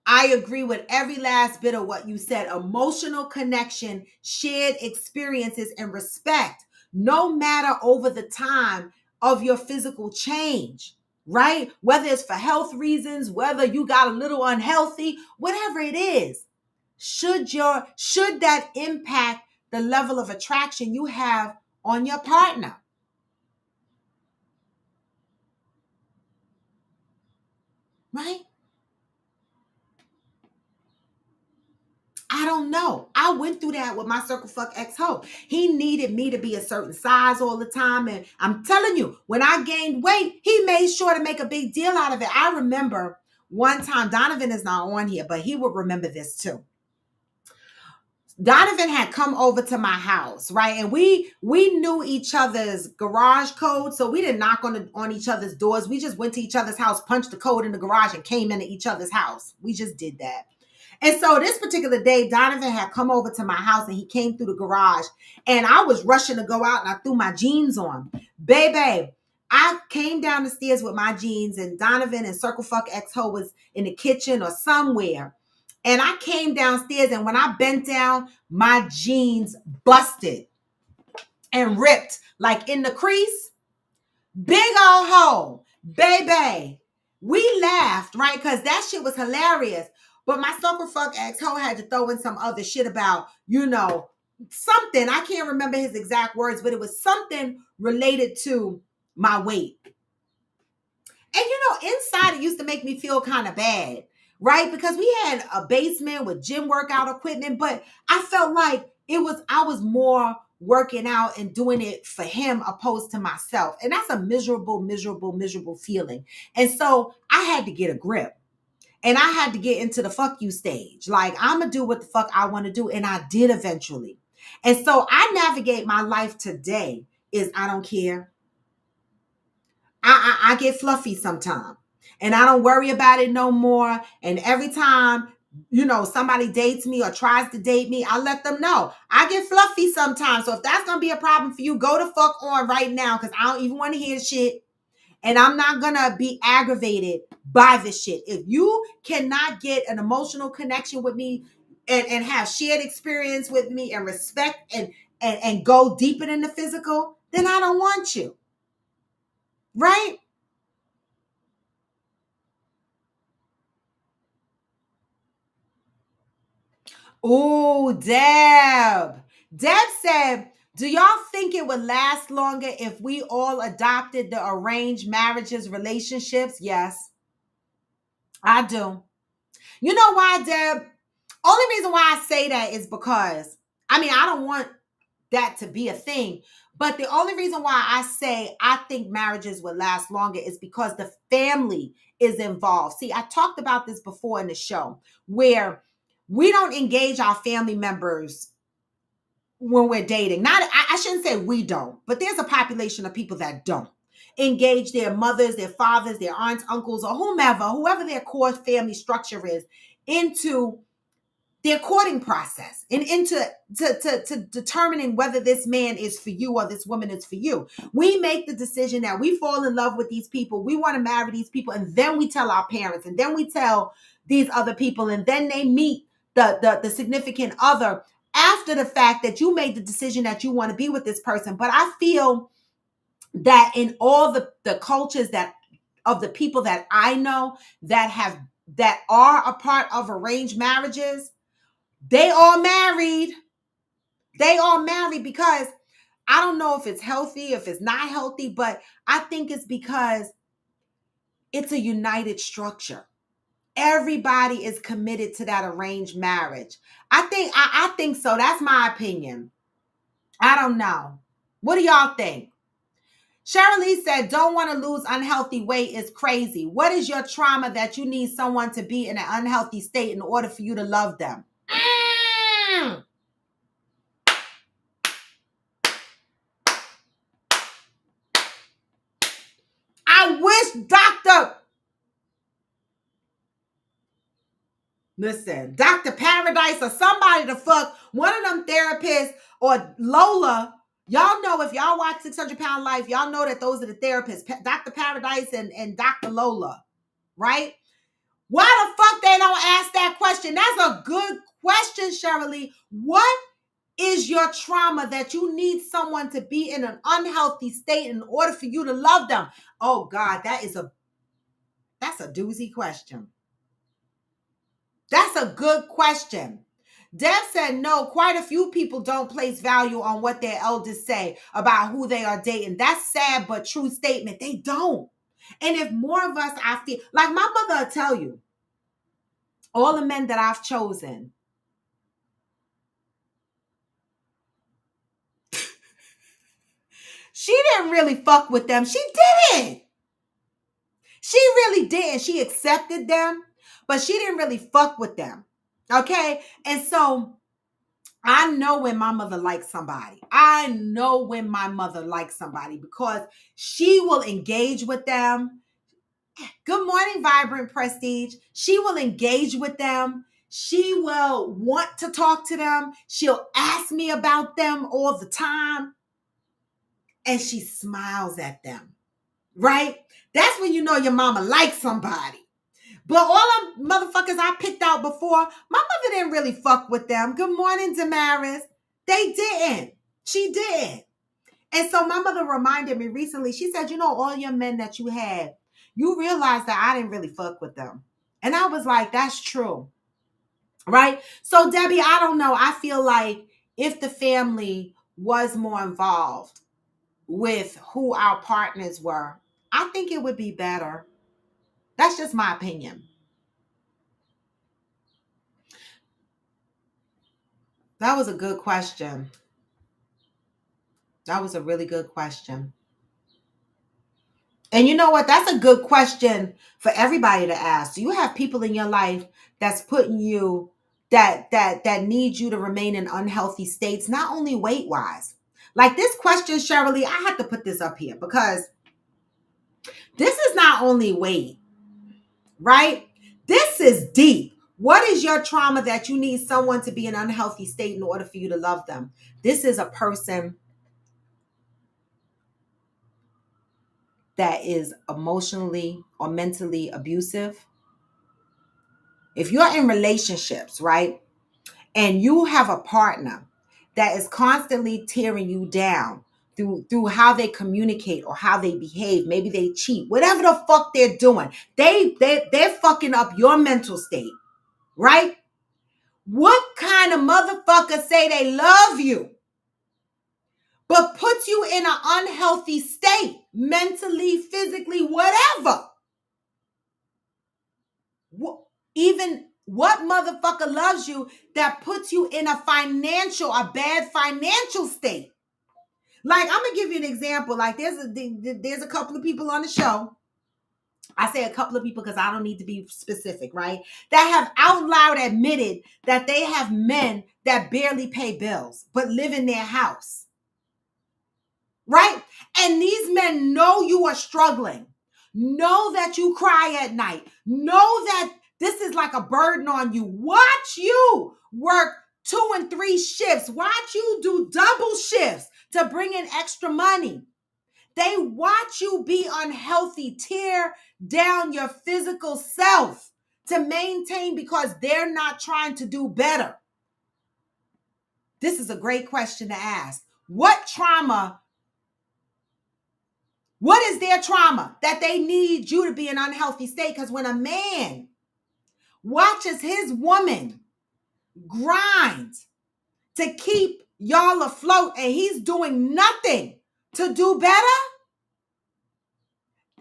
I agree with every last bit of what you said. Emotional connection, shared experiences, and respect, no matter over the time of your physical change, right? Whether it's for health reasons, whether you got a little unhealthy, whatever it is, should that impact the level of attraction you have on your partner? Right? I don't know. I went through that with my circle fuck ex-hoe. He needed me to be a certain size all the time. And I'm telling you, when I gained weight, he made sure to make a big deal out of it. I remember one time, Donovan is not on here, but he would remember this too. Donovan had come over to my house, right? And we knew each other's garage code, so we didn't knock on each other's doors. We just went to each other's house, punched the code in the garage, and came into each other's house. We just did that. And so this particular day, Donovan had come over to my house and he came through the garage, and I was rushing to go out and I threw my jeans on. Baby, I came down the stairs with my jeans, and Donovan and Circle Fuck Ex-Ho was in the kitchen or somewhere. And I came downstairs, and when I bent down, my jeans busted and ripped like in the crease. Big old hole. Baby, we laughed, right? Because that shit was hilarious. But my Circle Fuck Ex-Ho had to throw in some other shit about, something. I can't remember his exact words, but it was something related to my weight. And inside it used to make me feel kind of bad, right? Because we had a basement with gym workout equipment, but I felt like I was more working out and doing it for him opposed to myself. And that's a miserable, miserable, miserable feeling. And so I had to get a grip. And I had to get into the fuck you stage. Like, I'm going to do what the fuck I want to do. And I did eventually. And so I navigate my life today is I don't care. I get fluffy sometimes. And I don't worry about it no more. And every time, somebody dates me or tries to date me, I let them know. I get fluffy sometimes. So if that's going to be a problem for you, go the fuck on right now, because I don't even want to hear shit. And I'm not going to be aggravated by this shit. If you cannot get an emotional connection with me and have shared experience with me and respect and go deeper than the physical, then I don't want you. Right? Oh, Deb. Deb said, do y'all think it would last longer if we all adopted the arranged marriages, relationships? Yes, I do. You know why, Deb? Only reason why I say that is because, I don't want that to be a thing. But the only reason why I say I think marriages would last longer is because the family is involved. See, I talked about this before in the show, where we don't engage our family members when we're dating. I shouldn't say we don't, but there's a population of people that don't engage their mothers, their fathers, their aunts, uncles, or whoever their core family structure is, into their courting process and into to determining whether this man is for you or this woman is for you. We make the decision that we fall in love with these people. We want to marry these people. And then we tell our parents, and then we tell these other people, and then they meet the significant other after the fact that you made the decision that you want to be with this person. But I feel that in all the cultures of the people that I know that have that are a part of arranged marriages, they all married. They all married because I don't know if it's healthy, if it's not healthy, but I think it's because it's a united structure. Everybody is committed to that arranged marriage. I think so. That's my opinion. I don't know. What do y'all think? Shirley said, don't want to lose unhealthy weight is crazy. What is your trauma that you need someone to be in an unhealthy state in order for you to love them? I wish Dr. Paradise or somebody to fuck one of them therapists or Lola. Y'all know if y'all watch 600 Pound Life, y'all know that those are the therapists, Dr. Paradise and Dr. Lola, right? Why the fuck they don't ask that question? That's a good question, Shirley. What is your trauma that you need someone to be in an unhealthy state in order for you to love them? Oh God, that's a doozy question. That's a good question. Deb said, no, quite a few people don't place value on what their elders say about who they are dating. That's sad, but true statement. They don't. And if more of us, I feel like my mother will tell you, all the men that I've chosen, she didn't really fuck with them. She didn't. She really didn't. She accepted them, but she didn't really fuck with them. Okay? And so I know when my mother likes somebody. I know when my mother likes somebody because she will engage with them. Good morning, Vibrant Prestige. She will engage with them. She will want to talk to them. She'll ask me about them all the time. And she smiles at them, right? That's when you know your mama likes somebody. But all the motherfuckers I picked out before, my mother didn't really fuck with them. Good morning, Damaris. They didn't. She didn't. And so my mother reminded me recently, she said, you know, all your men that you had, you realize that I didn't really fuck with them. And I was like, that's true. Right? So Debbie, I don't know. I feel like if the family was more involved with who our partners were, I think it would be better. That's just my opinion. That was a good question. That was a really good question. And you know what? That's a good question for everybody to ask. Do you have people in your life that's putting you that need you to remain in unhealthy states, not only weight wise? Like this question, Shirley, I had to put this up here because this is not only weight, right? This is deep. What is your trauma that you need someone to be in an unhealthy state in order for you to love them? This is a person that is emotionally or mentally abusive. If you're in relationships, right, and you have a partner that is constantly tearing you down through how they communicate or how they behave, maybe they cheat, whatever the fuck they're doing, they're fucking up your mental state, right? What kind of motherfucker say they love you but puts you in an unhealthy state, mentally, physically, whatever? Even what motherfucker loves you that puts you in a bad financial state? Like, I'm gonna give you an example. Like, there's a couple of people on the show. I say a couple of people because I don't need to be specific, right? That have out loud admitted that they have men that barely pay bills but live in their house, right? And these men know you are struggling, know that you cry at night, know that this is like a burden on you. Watch you work 2 and 3 shifts. Watch you do double shifts to bring in extra money. They watch you be unhealthy, tear down your physical self to maintain because they're not trying to do better. This is a great question to ask. What is their trauma that they need you to be in an unhealthy state? Because when a man watches his woman grind to keep y'all afloat and he's doing nothing to do better,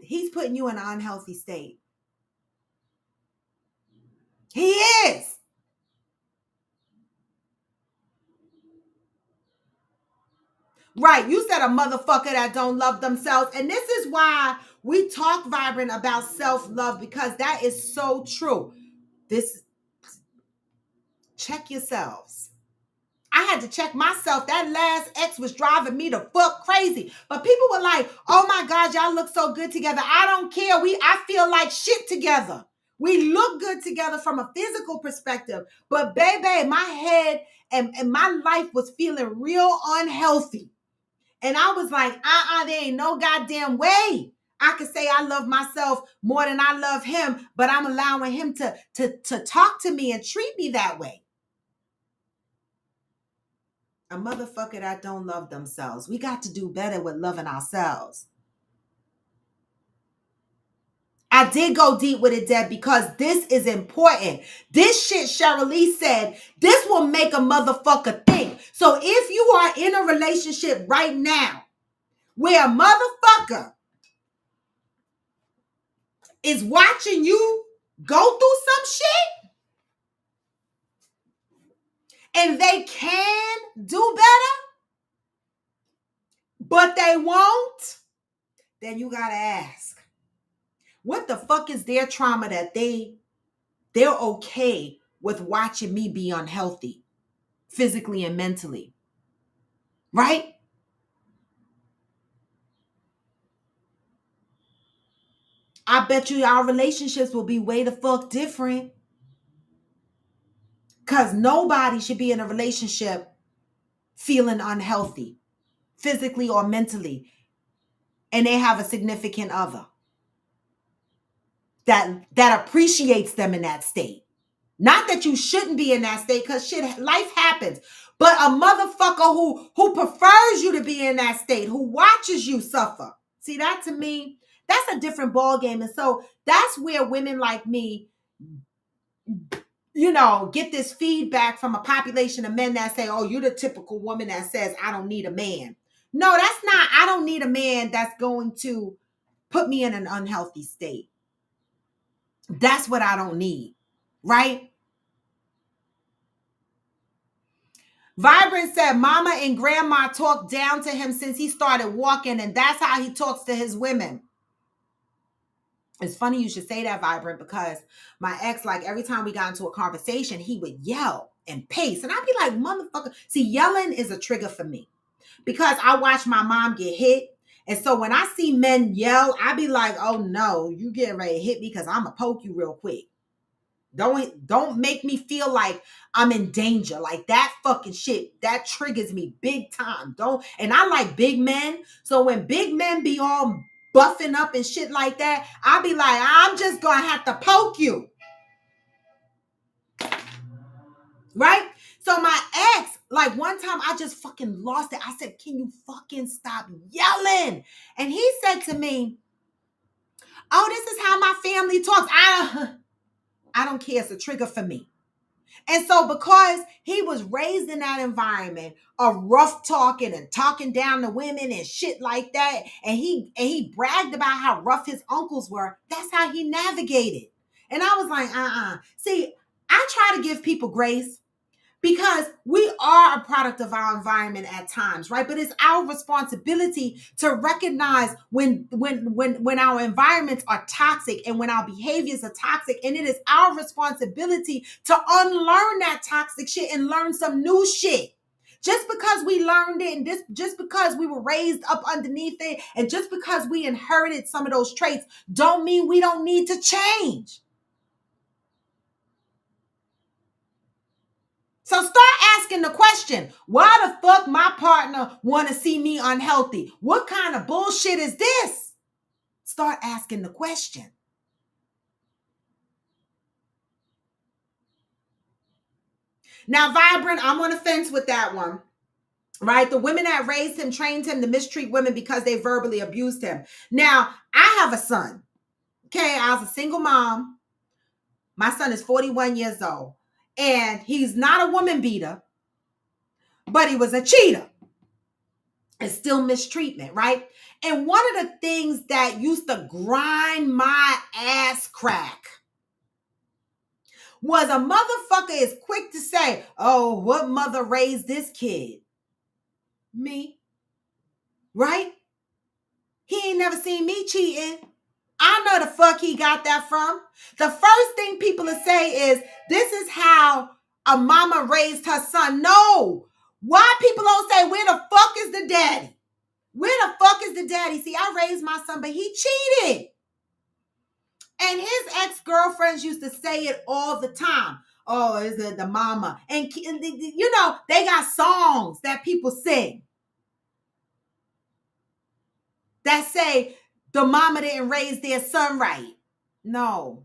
he's putting you in an unhealthy state. He is. Right. You said a motherfucker that don't love themselves. And this is why we talk Vibrant about self-love, because that is so true. Check yourselves. I had to check myself. That last ex was driving me the fuck crazy. But people were like, oh my God, y'all look so good together. I don't care. I feel like shit together. We look good together from a physical perspective. But baby, my head and my life was feeling real unhealthy. And I was like, there ain't no goddamn way I could say I love myself more than I love him, but I'm allowing him to talk to me and treat me that way. A motherfucker that don't love themselves. We got to do better with loving ourselves. I did go deep with it, Deb, because this is important. This shit Cheryl said, this will make a motherfucker think. So if you are in a relationship right now where a motherfucker is watching you go through some shit and they can do better, but they won't, then you gotta ask, what the fuck is their trauma that they're okay with watching me be unhealthy physically and mentally, right? I bet you our relationships will be way the fuck different, because nobody should be in a relationship feeling unhealthy physically or mentally, and they have a significant other that appreciates them in that state. Not that you shouldn't be in that state, because shit, life happens. But a motherfucker who prefers you to be in that state, who watches you suffer. See, that to me, that's a different ball game. And so that's where women like me, get this feedback from a population of men that say, oh, you're the typical woman that says, I don't need a man. No, that's not. I don't need a man that's going to put me in an unhealthy state. That's what I don't need, right? Vibrant said mama and grandma talked down to him since he started walking, and that's how he talks to his women. It's funny you should say that, Vibrant, because my ex, like every time we got into a conversation, he would yell and pace. And I'd be like, motherfucker. See, yelling is a trigger for me because I watched my mom get hit. And so when I see men yell, I be like, oh no, you getting ready to hit me because I'm going to poke you real quick. Don't make me feel like I'm in danger. Like that fucking shit, that triggers me big time. And I like big men. So when big men be all buffing up and shit like that, I be like, I'm just gonna have to poke you. Right? So my ex, like one time I just fucking lost it. I said, can you fucking stop yelling? And he said to me, oh, this is how my family talks. I don't care. It's a trigger for me. And so because he was raised in that environment of rough talking and talking down to women and shit like that, and he bragged about how rough his uncles were, that's how he navigated. And I was like, See, I try to give people grace because we are a product of our environment at times, right? But it's our responsibility to recognize when our environments are toxic and when our behaviors are toxic. And it is our responsibility to unlearn that toxic shit and learn some new shit. Just because we learned it and just because we were raised up underneath it and just because we inherited some of those traits don't mean we don't need to change. So start asking the question, why the fuck my partner want to see me unhealthy? What kind of bullshit is this? Start asking the question. Now, Vibrant, I'm on the fence with that one, right? The women that raised him, trained him to mistreat women because they verbally abused him. Now, I have a son, okay? I was a single mom. My son is 41 years old. And he's not a woman beater, but he was a cheater. It's still mistreatment, right? And one of the things that used to grind my ass crack was a motherfucker is quick to say, oh, what mother raised this kid? Me, right? He ain't never seen me cheating. I know the fuck he got that from. The first thing people will say is, this is how a mama raised her son. No. Why people don't say, where the fuck is the daddy? Where the fuck is the daddy? See, I raised my son, but he cheated. And his ex-girlfriends used to say it all the time. Oh, is it the mama? And you know, they got songs that people sing that say the mama didn't raise their son right. No,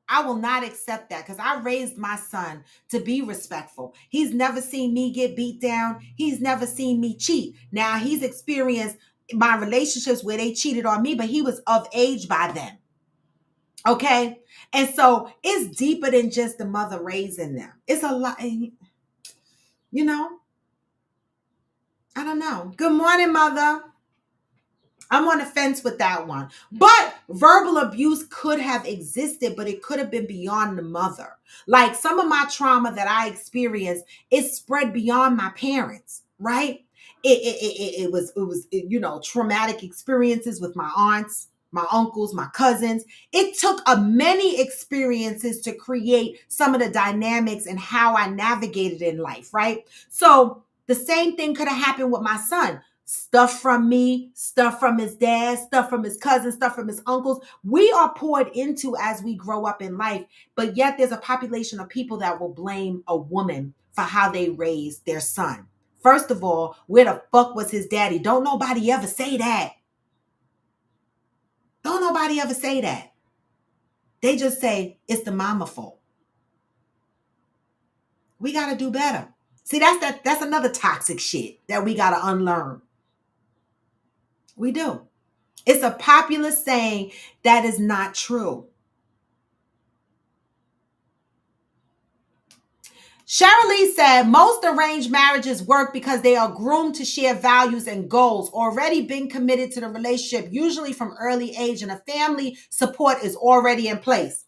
I will not accept that because I raised my son to be respectful. He's never seen me get beat down. He's never seen me cheat. Now, he's experienced my relationships where they cheated on me, but he was of age by then. Okay? And so it's deeper than just the mother raising them. It's a lot, you know? I don't know. Good morning, mother. I'm on the fence with that one. But verbal abuse could have existed, but it could have been beyond the mother. Like some of my trauma that I experienced, it spread beyond my parents, right? It was you know, traumatic experiences with my aunts, my uncles, my cousins. It took a many experiences to create some of the dynamics and how I navigated in life, right? So the same thing could have happened with my son. Stuff from me, stuff from his dad, stuff from his cousins, stuff from his uncles. We are poured into as we grow up in life, but yet there's a population of people that will blame a woman for how they raised their son. First of all, where the fuck was his daddy? Don't nobody ever say that. Don't nobody ever say that. They just say it's the mama fault. We got to do better. See, that's another toxic shit that we got to unlearn. We do. It's a popular saying that is not true. Shirley said most arranged marriages work because they are groomed to share values and goals, already been committed to the relationship, usually from early age, and a family support is already in place.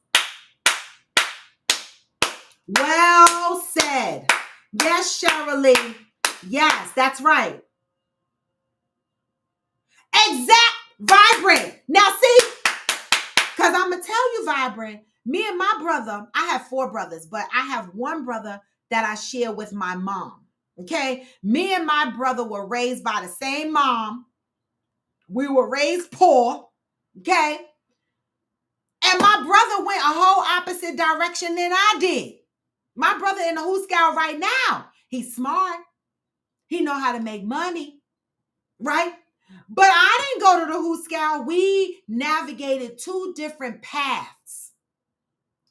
Well said. Yes, Shirley. Yes, that's right. Exact. Vibrant. Now see, because I'm going to tell you, Vibrant, me and my brother, I have 4 brothers, but I have one brother that I share with my mom. Okay. Me and my brother were raised by the same mom. We were raised poor. Okay. And my brother went a whole opposite direction than I did. My brother in the Who Scout right now. He's smart. He know how to make money. Right. But I didn't go to the Who Scout. We navigated 2 different paths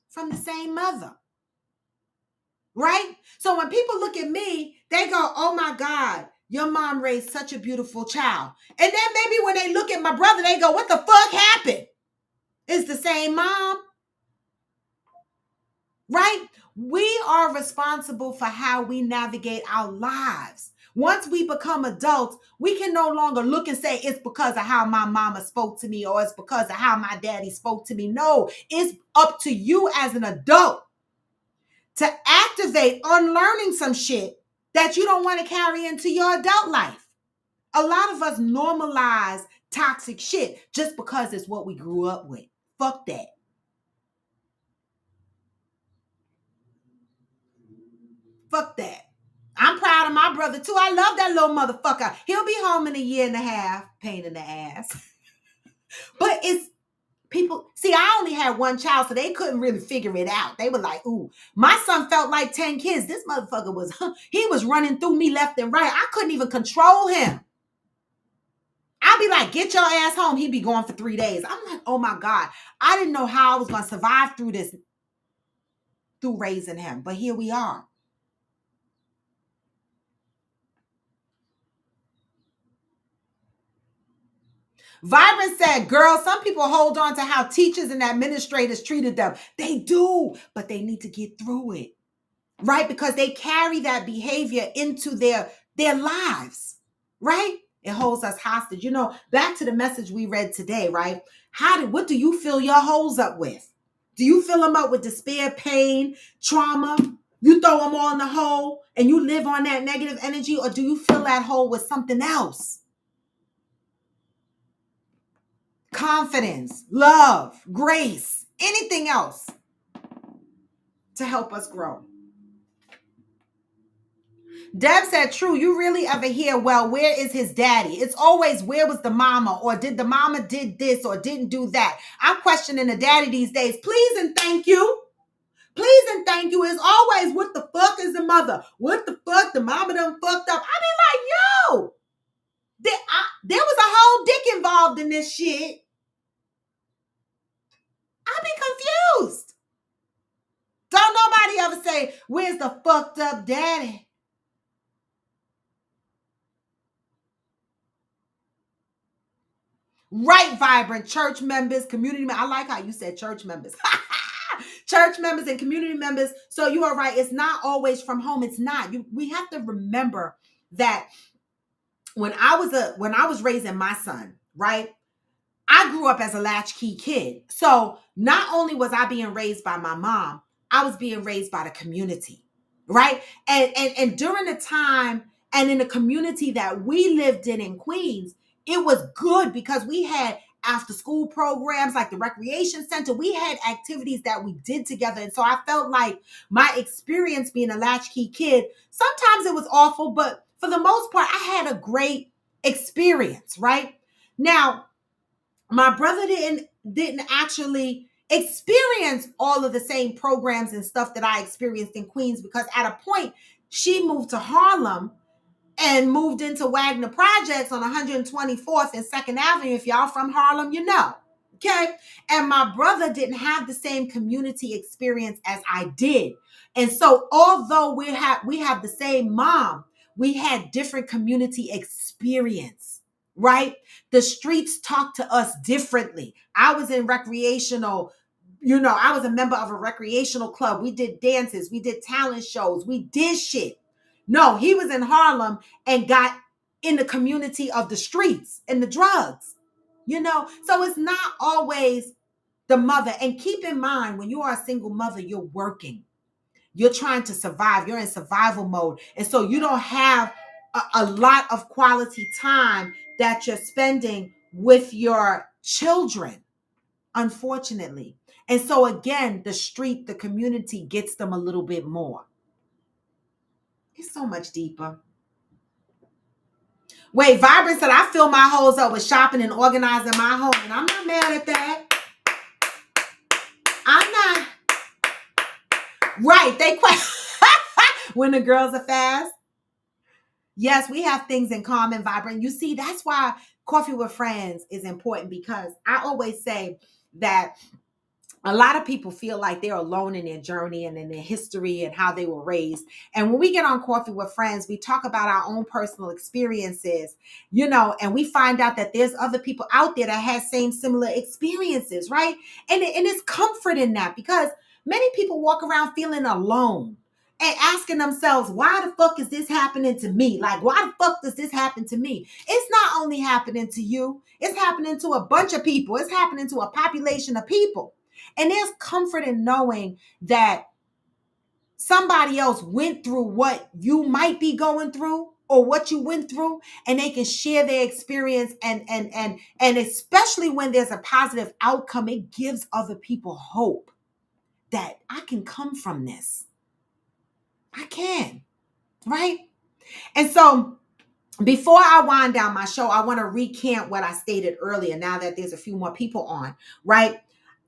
from the same mother. Right? So when people look at me, they go, oh my God, your mom raised such a beautiful child. And then maybe when they look at my brother, they go, what the fuck happened? It's the same mom. Right? We are responsible for how we navigate our lives. Once we become adults, we can no longer look and say it's because of how my mama spoke to me or it's because of how my daddy spoke to me. No, it's up to you as an adult to activate unlearning some shit that you don't want to carry into your adult life. A lot of us normalize toxic shit just because it's what we grew up with. Fuck that. Fuck that. I'm proud of my brother too. I love that little motherfucker. He'll be home in a year and a half. Pain in the ass. But it's people. See, I only had one child, so they couldn't really figure it out. They were like, ooh, my son felt like 10 kids. This motherfucker he was running through me left and right. I couldn't even control him. I'd be like, get your ass home. He'd be gone for 3 days. I'm like, oh my God. I didn't know how I was going to survive through this, through raising him. But here we are. Vibrant said, girl, some people hold on to how teachers and administrators treated them. They do, but they need to get through it, right? Because they carry that behavior into their lives, right? It holds us hostage. You know, back to the message we read today, right? What do you fill your holes up with? Do you fill them up with despair, pain, trauma? You throw them all in the hole and you live on that negative energy, or do you fill that hole with something else? Confidence, love, grace, anything else to help us grow. Deb said, true, you really ever hear, well, where is his daddy? It's always, where was the mama? Or did the mama did this or didn't do that? I'm questioning the daddy these days. Please and thank you. Please and thank you. It's always, what the fuck is the mother? What the fuck? The mama done fucked up. I be like, yo, there was a whole dick involved in this shit. I be confused. Don't nobody ever say, where's the fucked up daddy? Right, Vibrant. Church members, community members. I like how you said church members. Church members and community members. So you are right. It's not always from home. It's not. We have to remember that when I was raising my son, right? I grew up as a latchkey kid. So not only was I being raised by my mom, I was being raised by the community, right? And during the time and in the community that we lived in Queens, it was good because we had after school programs like the recreation center. We had activities that we did together. And so I felt like my experience being a latchkey kid, sometimes it was awful, but for the most part, I had a great experience, right? Now, my brother didn't actually experience all of the same programs and stuff that I experienced in Queens, because at a point she moved to Harlem and moved into Wagner Projects on 124th and 2nd Avenue. If y'all from Harlem, you know. Okay. And my brother didn't have the same community experience as I did. And so although we have the same mom, we had different community experience, right? The streets talk to us differently. I was in recreational, I was a member of a recreational club. We did dances. We did talent shows. We did shit. No, he was in Harlem and got in the community of the streets and the drugs, So it's not always the mother. And keep in mind, when you are a single mother, you're working. You're trying to survive. You're in survival mode. And so you don't have a lot of quality time that you're spending with your children, unfortunately. And so again, the community gets them a little bit more. It's so much deeper. Wait, Vibrant said, I fill my holes up with shopping and organizing my home. And I'm not mad at that. I'm not. Right. They when the girls are fast. Yes, we have things in common, Vibrant. You see, that's why Coffee with Friends is important, because I always say that a lot of people feel like they're alone in their journey and in their history and how they were raised. And when we get on Coffee with Friends, we talk about our own personal experiences, and we find out that there's other people out there that have similar experiences, right? And it's comfort in that, because many people walk around feeling alone and asking themselves, why the fuck is this happening to me? Like, why the fuck does this happen to me? It's not only happening to you. It's happening to a bunch of people. It's happening to a population of people. And there's comfort in knowing that somebody else went through what you might be going through or what you went through, and they can share their experience. And especially when there's a positive outcome, it gives other people hope that I can come from this. I can, right? And so before I wind down my show, I want to recant what I stated earlier, now that there's a few more people on, right?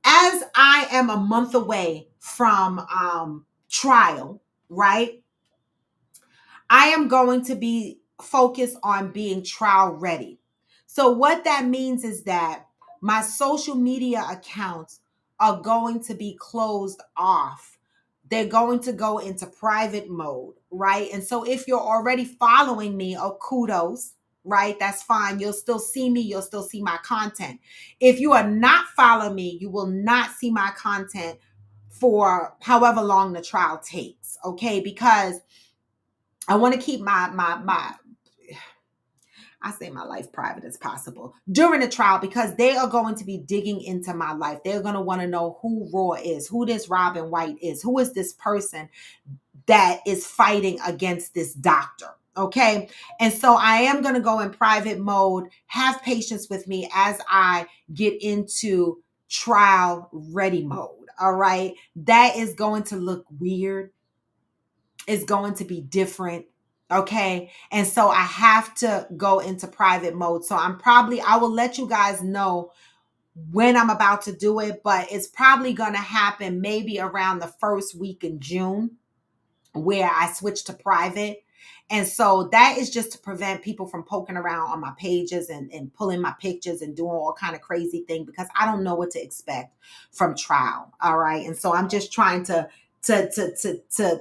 As I am a month away from trial, right? I am going to be focused on being trial ready. So what that means is that my social media accounts are going to be closed off. They're going to go into private mode, right? And so if you're already following me, kudos, right? That's fine. You'll still see me. You'll still see my content. If you are not following me, you will not see my content for however long the trial takes, okay? Because I want to keep my I say my life private as possible during the trial, because they are going to be digging into my life. They're going to want to know who Raw is, who this Robin White is, who is this person that is fighting against this doctor. Okay. And so I am going to go in private mode. Have patience with me as I get into trial ready mode. All right. That is going to look weird. It's going to be different. Okay. And so I have to go into private mode. So I will let you guys know when I'm about to do it, but it's probably going to happen maybe around the first week in June, where I switch to private. And so that is just to prevent people from poking around on my pages and pulling my pictures and doing all kind of crazy thing, because I don't know what to expect from trial. All right. And so I'm just trying to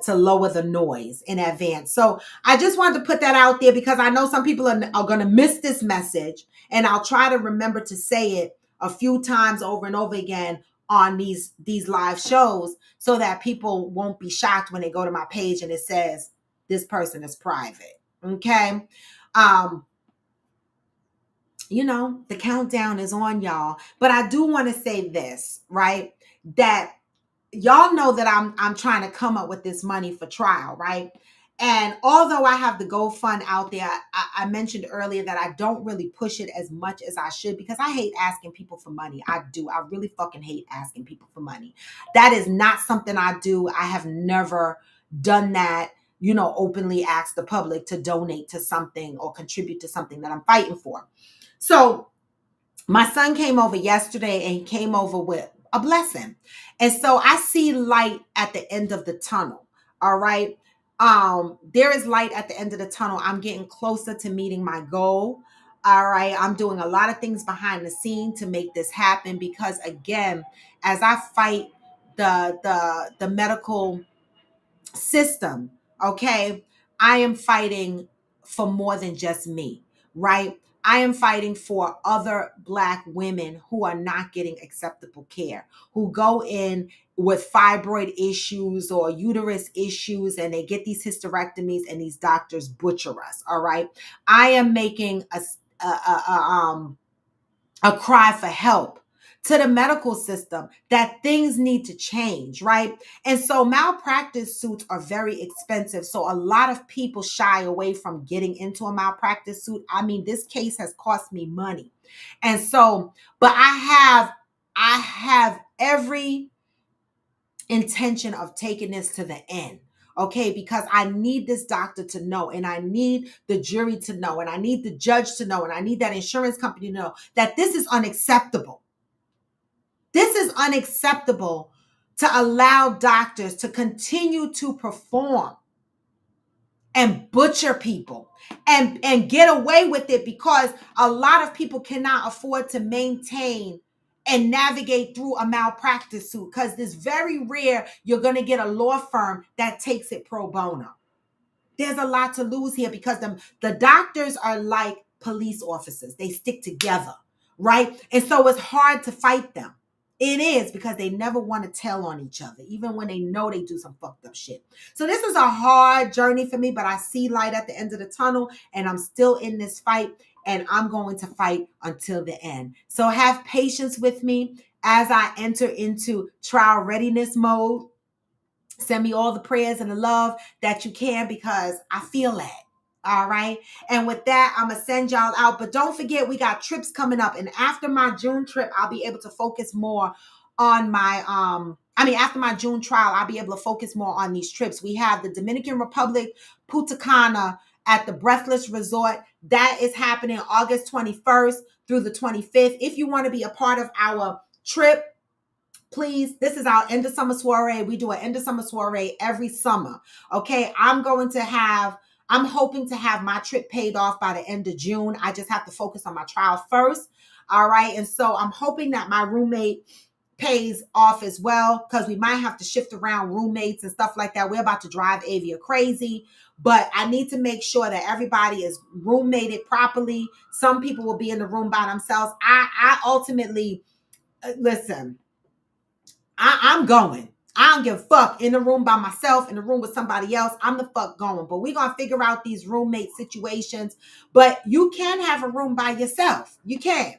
lower the noise in advance. So I just wanted to put that out there, because I know some people are going to miss this message, and I'll try to remember to say it a few times over and over again on these live shows, so that people won't be shocked when they go to my page and it says this person is private. Okay. The countdown is on, y'all. But I do want to say this, right? That y'all know that I'm trying to come up with this money for trial, right? And although I have the GoFund out there, I mentioned earlier that I don't really push it as much as I should, because I hate asking people for money. I do. I really fucking hate asking people for money. That is not something I do. I have never done that, openly ask the public to donate to something or contribute to something that I'm fighting for. So my son came over yesterday, and he came over with a blessing. And so I see light at the end of the tunnel. All right. There is light at the end of the tunnel. I'm getting closer to meeting my goal. All right. I'm doing a lot of things behind the scene to make this happen, because again, as I fight the medical system, okay, I am fighting for more than just me, right? I am fighting for other Black women who are not getting acceptable care, who go in with fibroid issues or uterus issues, and they get these hysterectomies, and these doctors butcher us. All right. I am making a cry for help to the medical system, that things need to change, right? And so malpractice suits are very expensive. So a lot of people shy away from getting into a malpractice suit. I mean, this case has cost me money. And so, but I have every intention of taking this to the end. Okay, because I need this doctor to know, and I need the jury to know, and I need the judge to know, and I need that insurance company to know that this is unacceptable. This is unacceptable, to allow doctors to continue to perform and butcher people and get away with it, because a lot of people cannot afford to maintain and navigate through a malpractice suit, because it's very rare you're going to get a law firm that takes it pro bono. There's a lot to lose here, because the doctors are like police officers. They stick together, right? And so it's hard to fight them. It is, because they never want to tell on each other, even when they know they do some fucked up shit. So this is a hard journey for me, but I see light at the end of the tunnel, and I'm still in this fight, and I'm going to fight until the end. So have patience with me as I enter into trial readiness mode. Send me all the prayers and the love that you can, because I feel that. All right. And with that, I'm going to send y'all out. But don't forget, we got trips coming up. And after my June trip, I'll be able to focus more on my, after my June trial, I'll be able to focus more on these trips. We have the Dominican Republic, Punta Cana at the Breathless Resort. That is happening August 21st through the 25th. If you want to be a part of our trip, please, this is our end of summer soiree. We do an end of summer soiree every summer. Okay. I'm hoping to have my trip paid off by the end of June. I just have to focus on my trial first. All right. And so I'm hoping that my roommate pays off as well, because we might have to shift around roommates and stuff like that. We're about to drive Avia crazy, but I need to make sure that everybody is roommated properly. Some people will be in the room by themselves. I ultimately, listen, I'm going. I don't give a fuck in the room by myself, in the room with somebody else. I'm the fuck going. But we're going to figure out these roommate situations. But you can have a room by yourself. You can.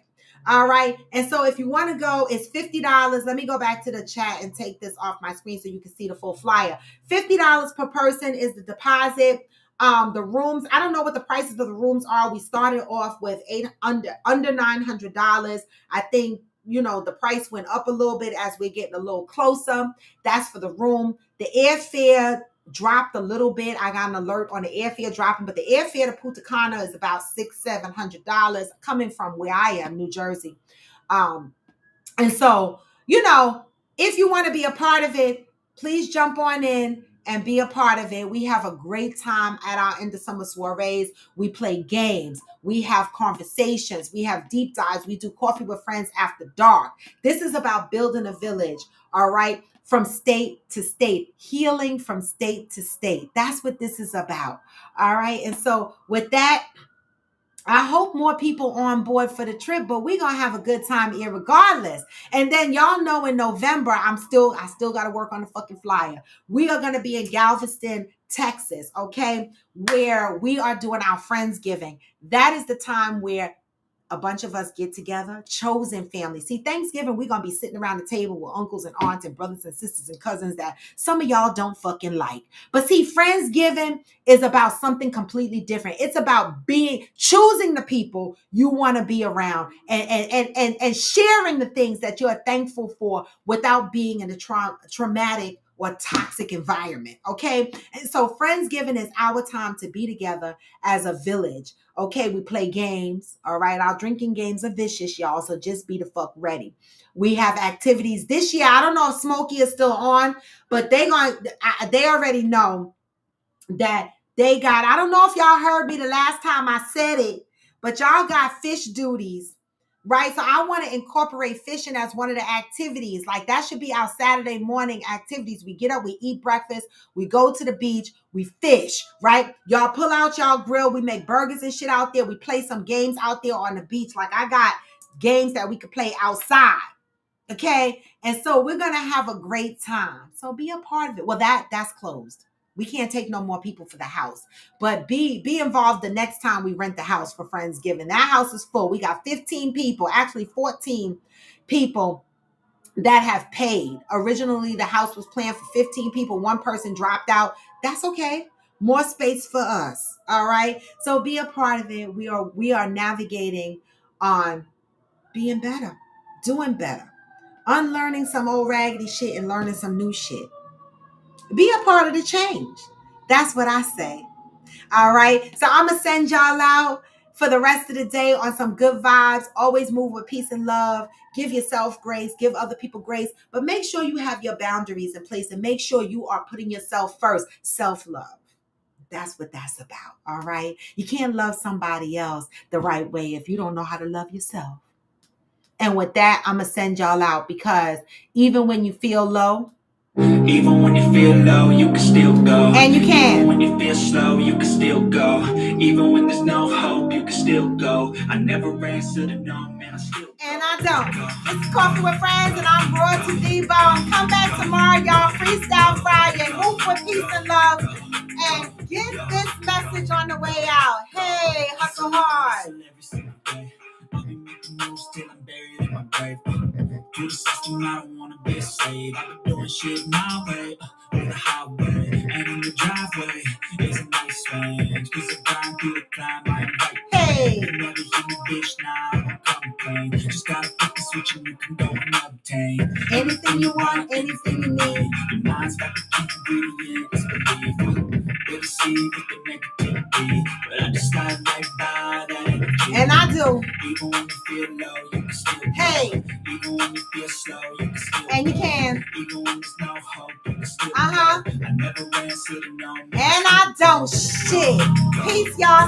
All right. And so if you want to go, it's $50. Let me go back to the chat and take this off my screen so you can see the full flyer. $50 per person is the deposit. The rooms, I don't know what the prices of the rooms are. We started off with under $900. I think, you know, the price went up a little bit as we're getting a little closer. That's for the room. The airfare dropped a little bit. I got an alert on the airfare dropping, but the airfare to Punta Cana is about $600-700 coming from where I am, New Jersey. And so, you know, if you want to be a part of it, please jump on in and be a part of it. We have a great time at our end of summer soirees. We play games. We have conversations. We have deep dives. We do coffee with friends after dark. This is about building a village, all right? From state to state, healing from state to state. That's what this is about, all right? And so with that, I hope more people on board for the trip, but we're gonna have a good time here regardless. And then y'all know in November, I still got to work on the fucking flyer. We are gonna be in Galveston, Texas, okay, where we are doing our Friendsgiving. That is the time where a bunch of us get together, chosen family. See, Thanksgiving, we're going to be sitting around the table with uncles and aunts and brothers and sisters and cousins that some of y'all don't fucking like. But see, Friendsgiving is about something completely different. It's about choosing the people you want to be around and sharing the things that you're thankful for without being in a traumatic or toxic environment, okay? And so Friendsgiving is our time to be together as a village. Okay, we play games, all right? Our drinking games are vicious, y'all, so just be the fuck ready. We have activities this year. I don't know if Smokey is still on, but they already know that they got, I don't know if y'all heard me the last time I said it, but y'all got fish duties, right? So I want to incorporate fishing as one of the activities. Like that should be our Saturday morning activities. We get up, we eat breakfast, we go to the beach, we fish, right? Y'all pull out y'all grill, we make burgers and shit out there. We play some games out there on the beach. Like I got games that we could play outside. Okay. And so we're going to have a great time. So be a part of it. Well, that's closed. We can't take no more people for the house, but be involved the next time we rent the house for Friendsgiving. That house is full. We got 15 people, actually 14 people that have paid. Originally, the house was planned for 15 people. One person dropped out. That's okay. More space for us. All right. So be a part of it. We are navigating on being better, doing better, unlearning some old raggedy shit and learning some new shit. Be a part of the change. That's what I say. All right. So I'm going to send y'all out for the rest of the day on some good vibes. Always move with peace and love. Give yourself grace. Give other people grace. But make sure you have your boundaries in place and make sure you are putting yourself first. Self-love. That's what that's about. All right. You can't love somebody else the right way if you don't know how to love yourself. And with that, I'm going to send y'all out because even when you feel low, even when you feel low, you can still go. And you can. Even when you feel slow, you can still go. Even when there's no hope, you can still go. I never answer to no, man, I still go. And I don't. This is Coffee with Friends, and I'm Royalty D-Bone. Come back tomorrow, y'all. Freestyle Friday. Move with peace and love. And get this message on the way out. Hey, hustle hard. I'll be making moves till I'm buried in my grave. To the system, I don't wanna be a slave. I've been doing shit my way, on the highway, and in the driveway is a nice range. 'Cause I grind through the climb, I invite Hey. you never hear me, bitch, now I won't complain. Just gotta flip the switch and you can go and obtain Anything you want, anything you need. your mind's got the key ingredient, it's belief. They deceive with the negativity, but I just slide right by that energy. And I do. Even when you feel low, you can still go. Hey. Even when you feel slow, you can still And you go. can. Even when there's no hope, you can still Uh-huh. go. I never answer to no man. And I don't. Shit. Peace, y'all.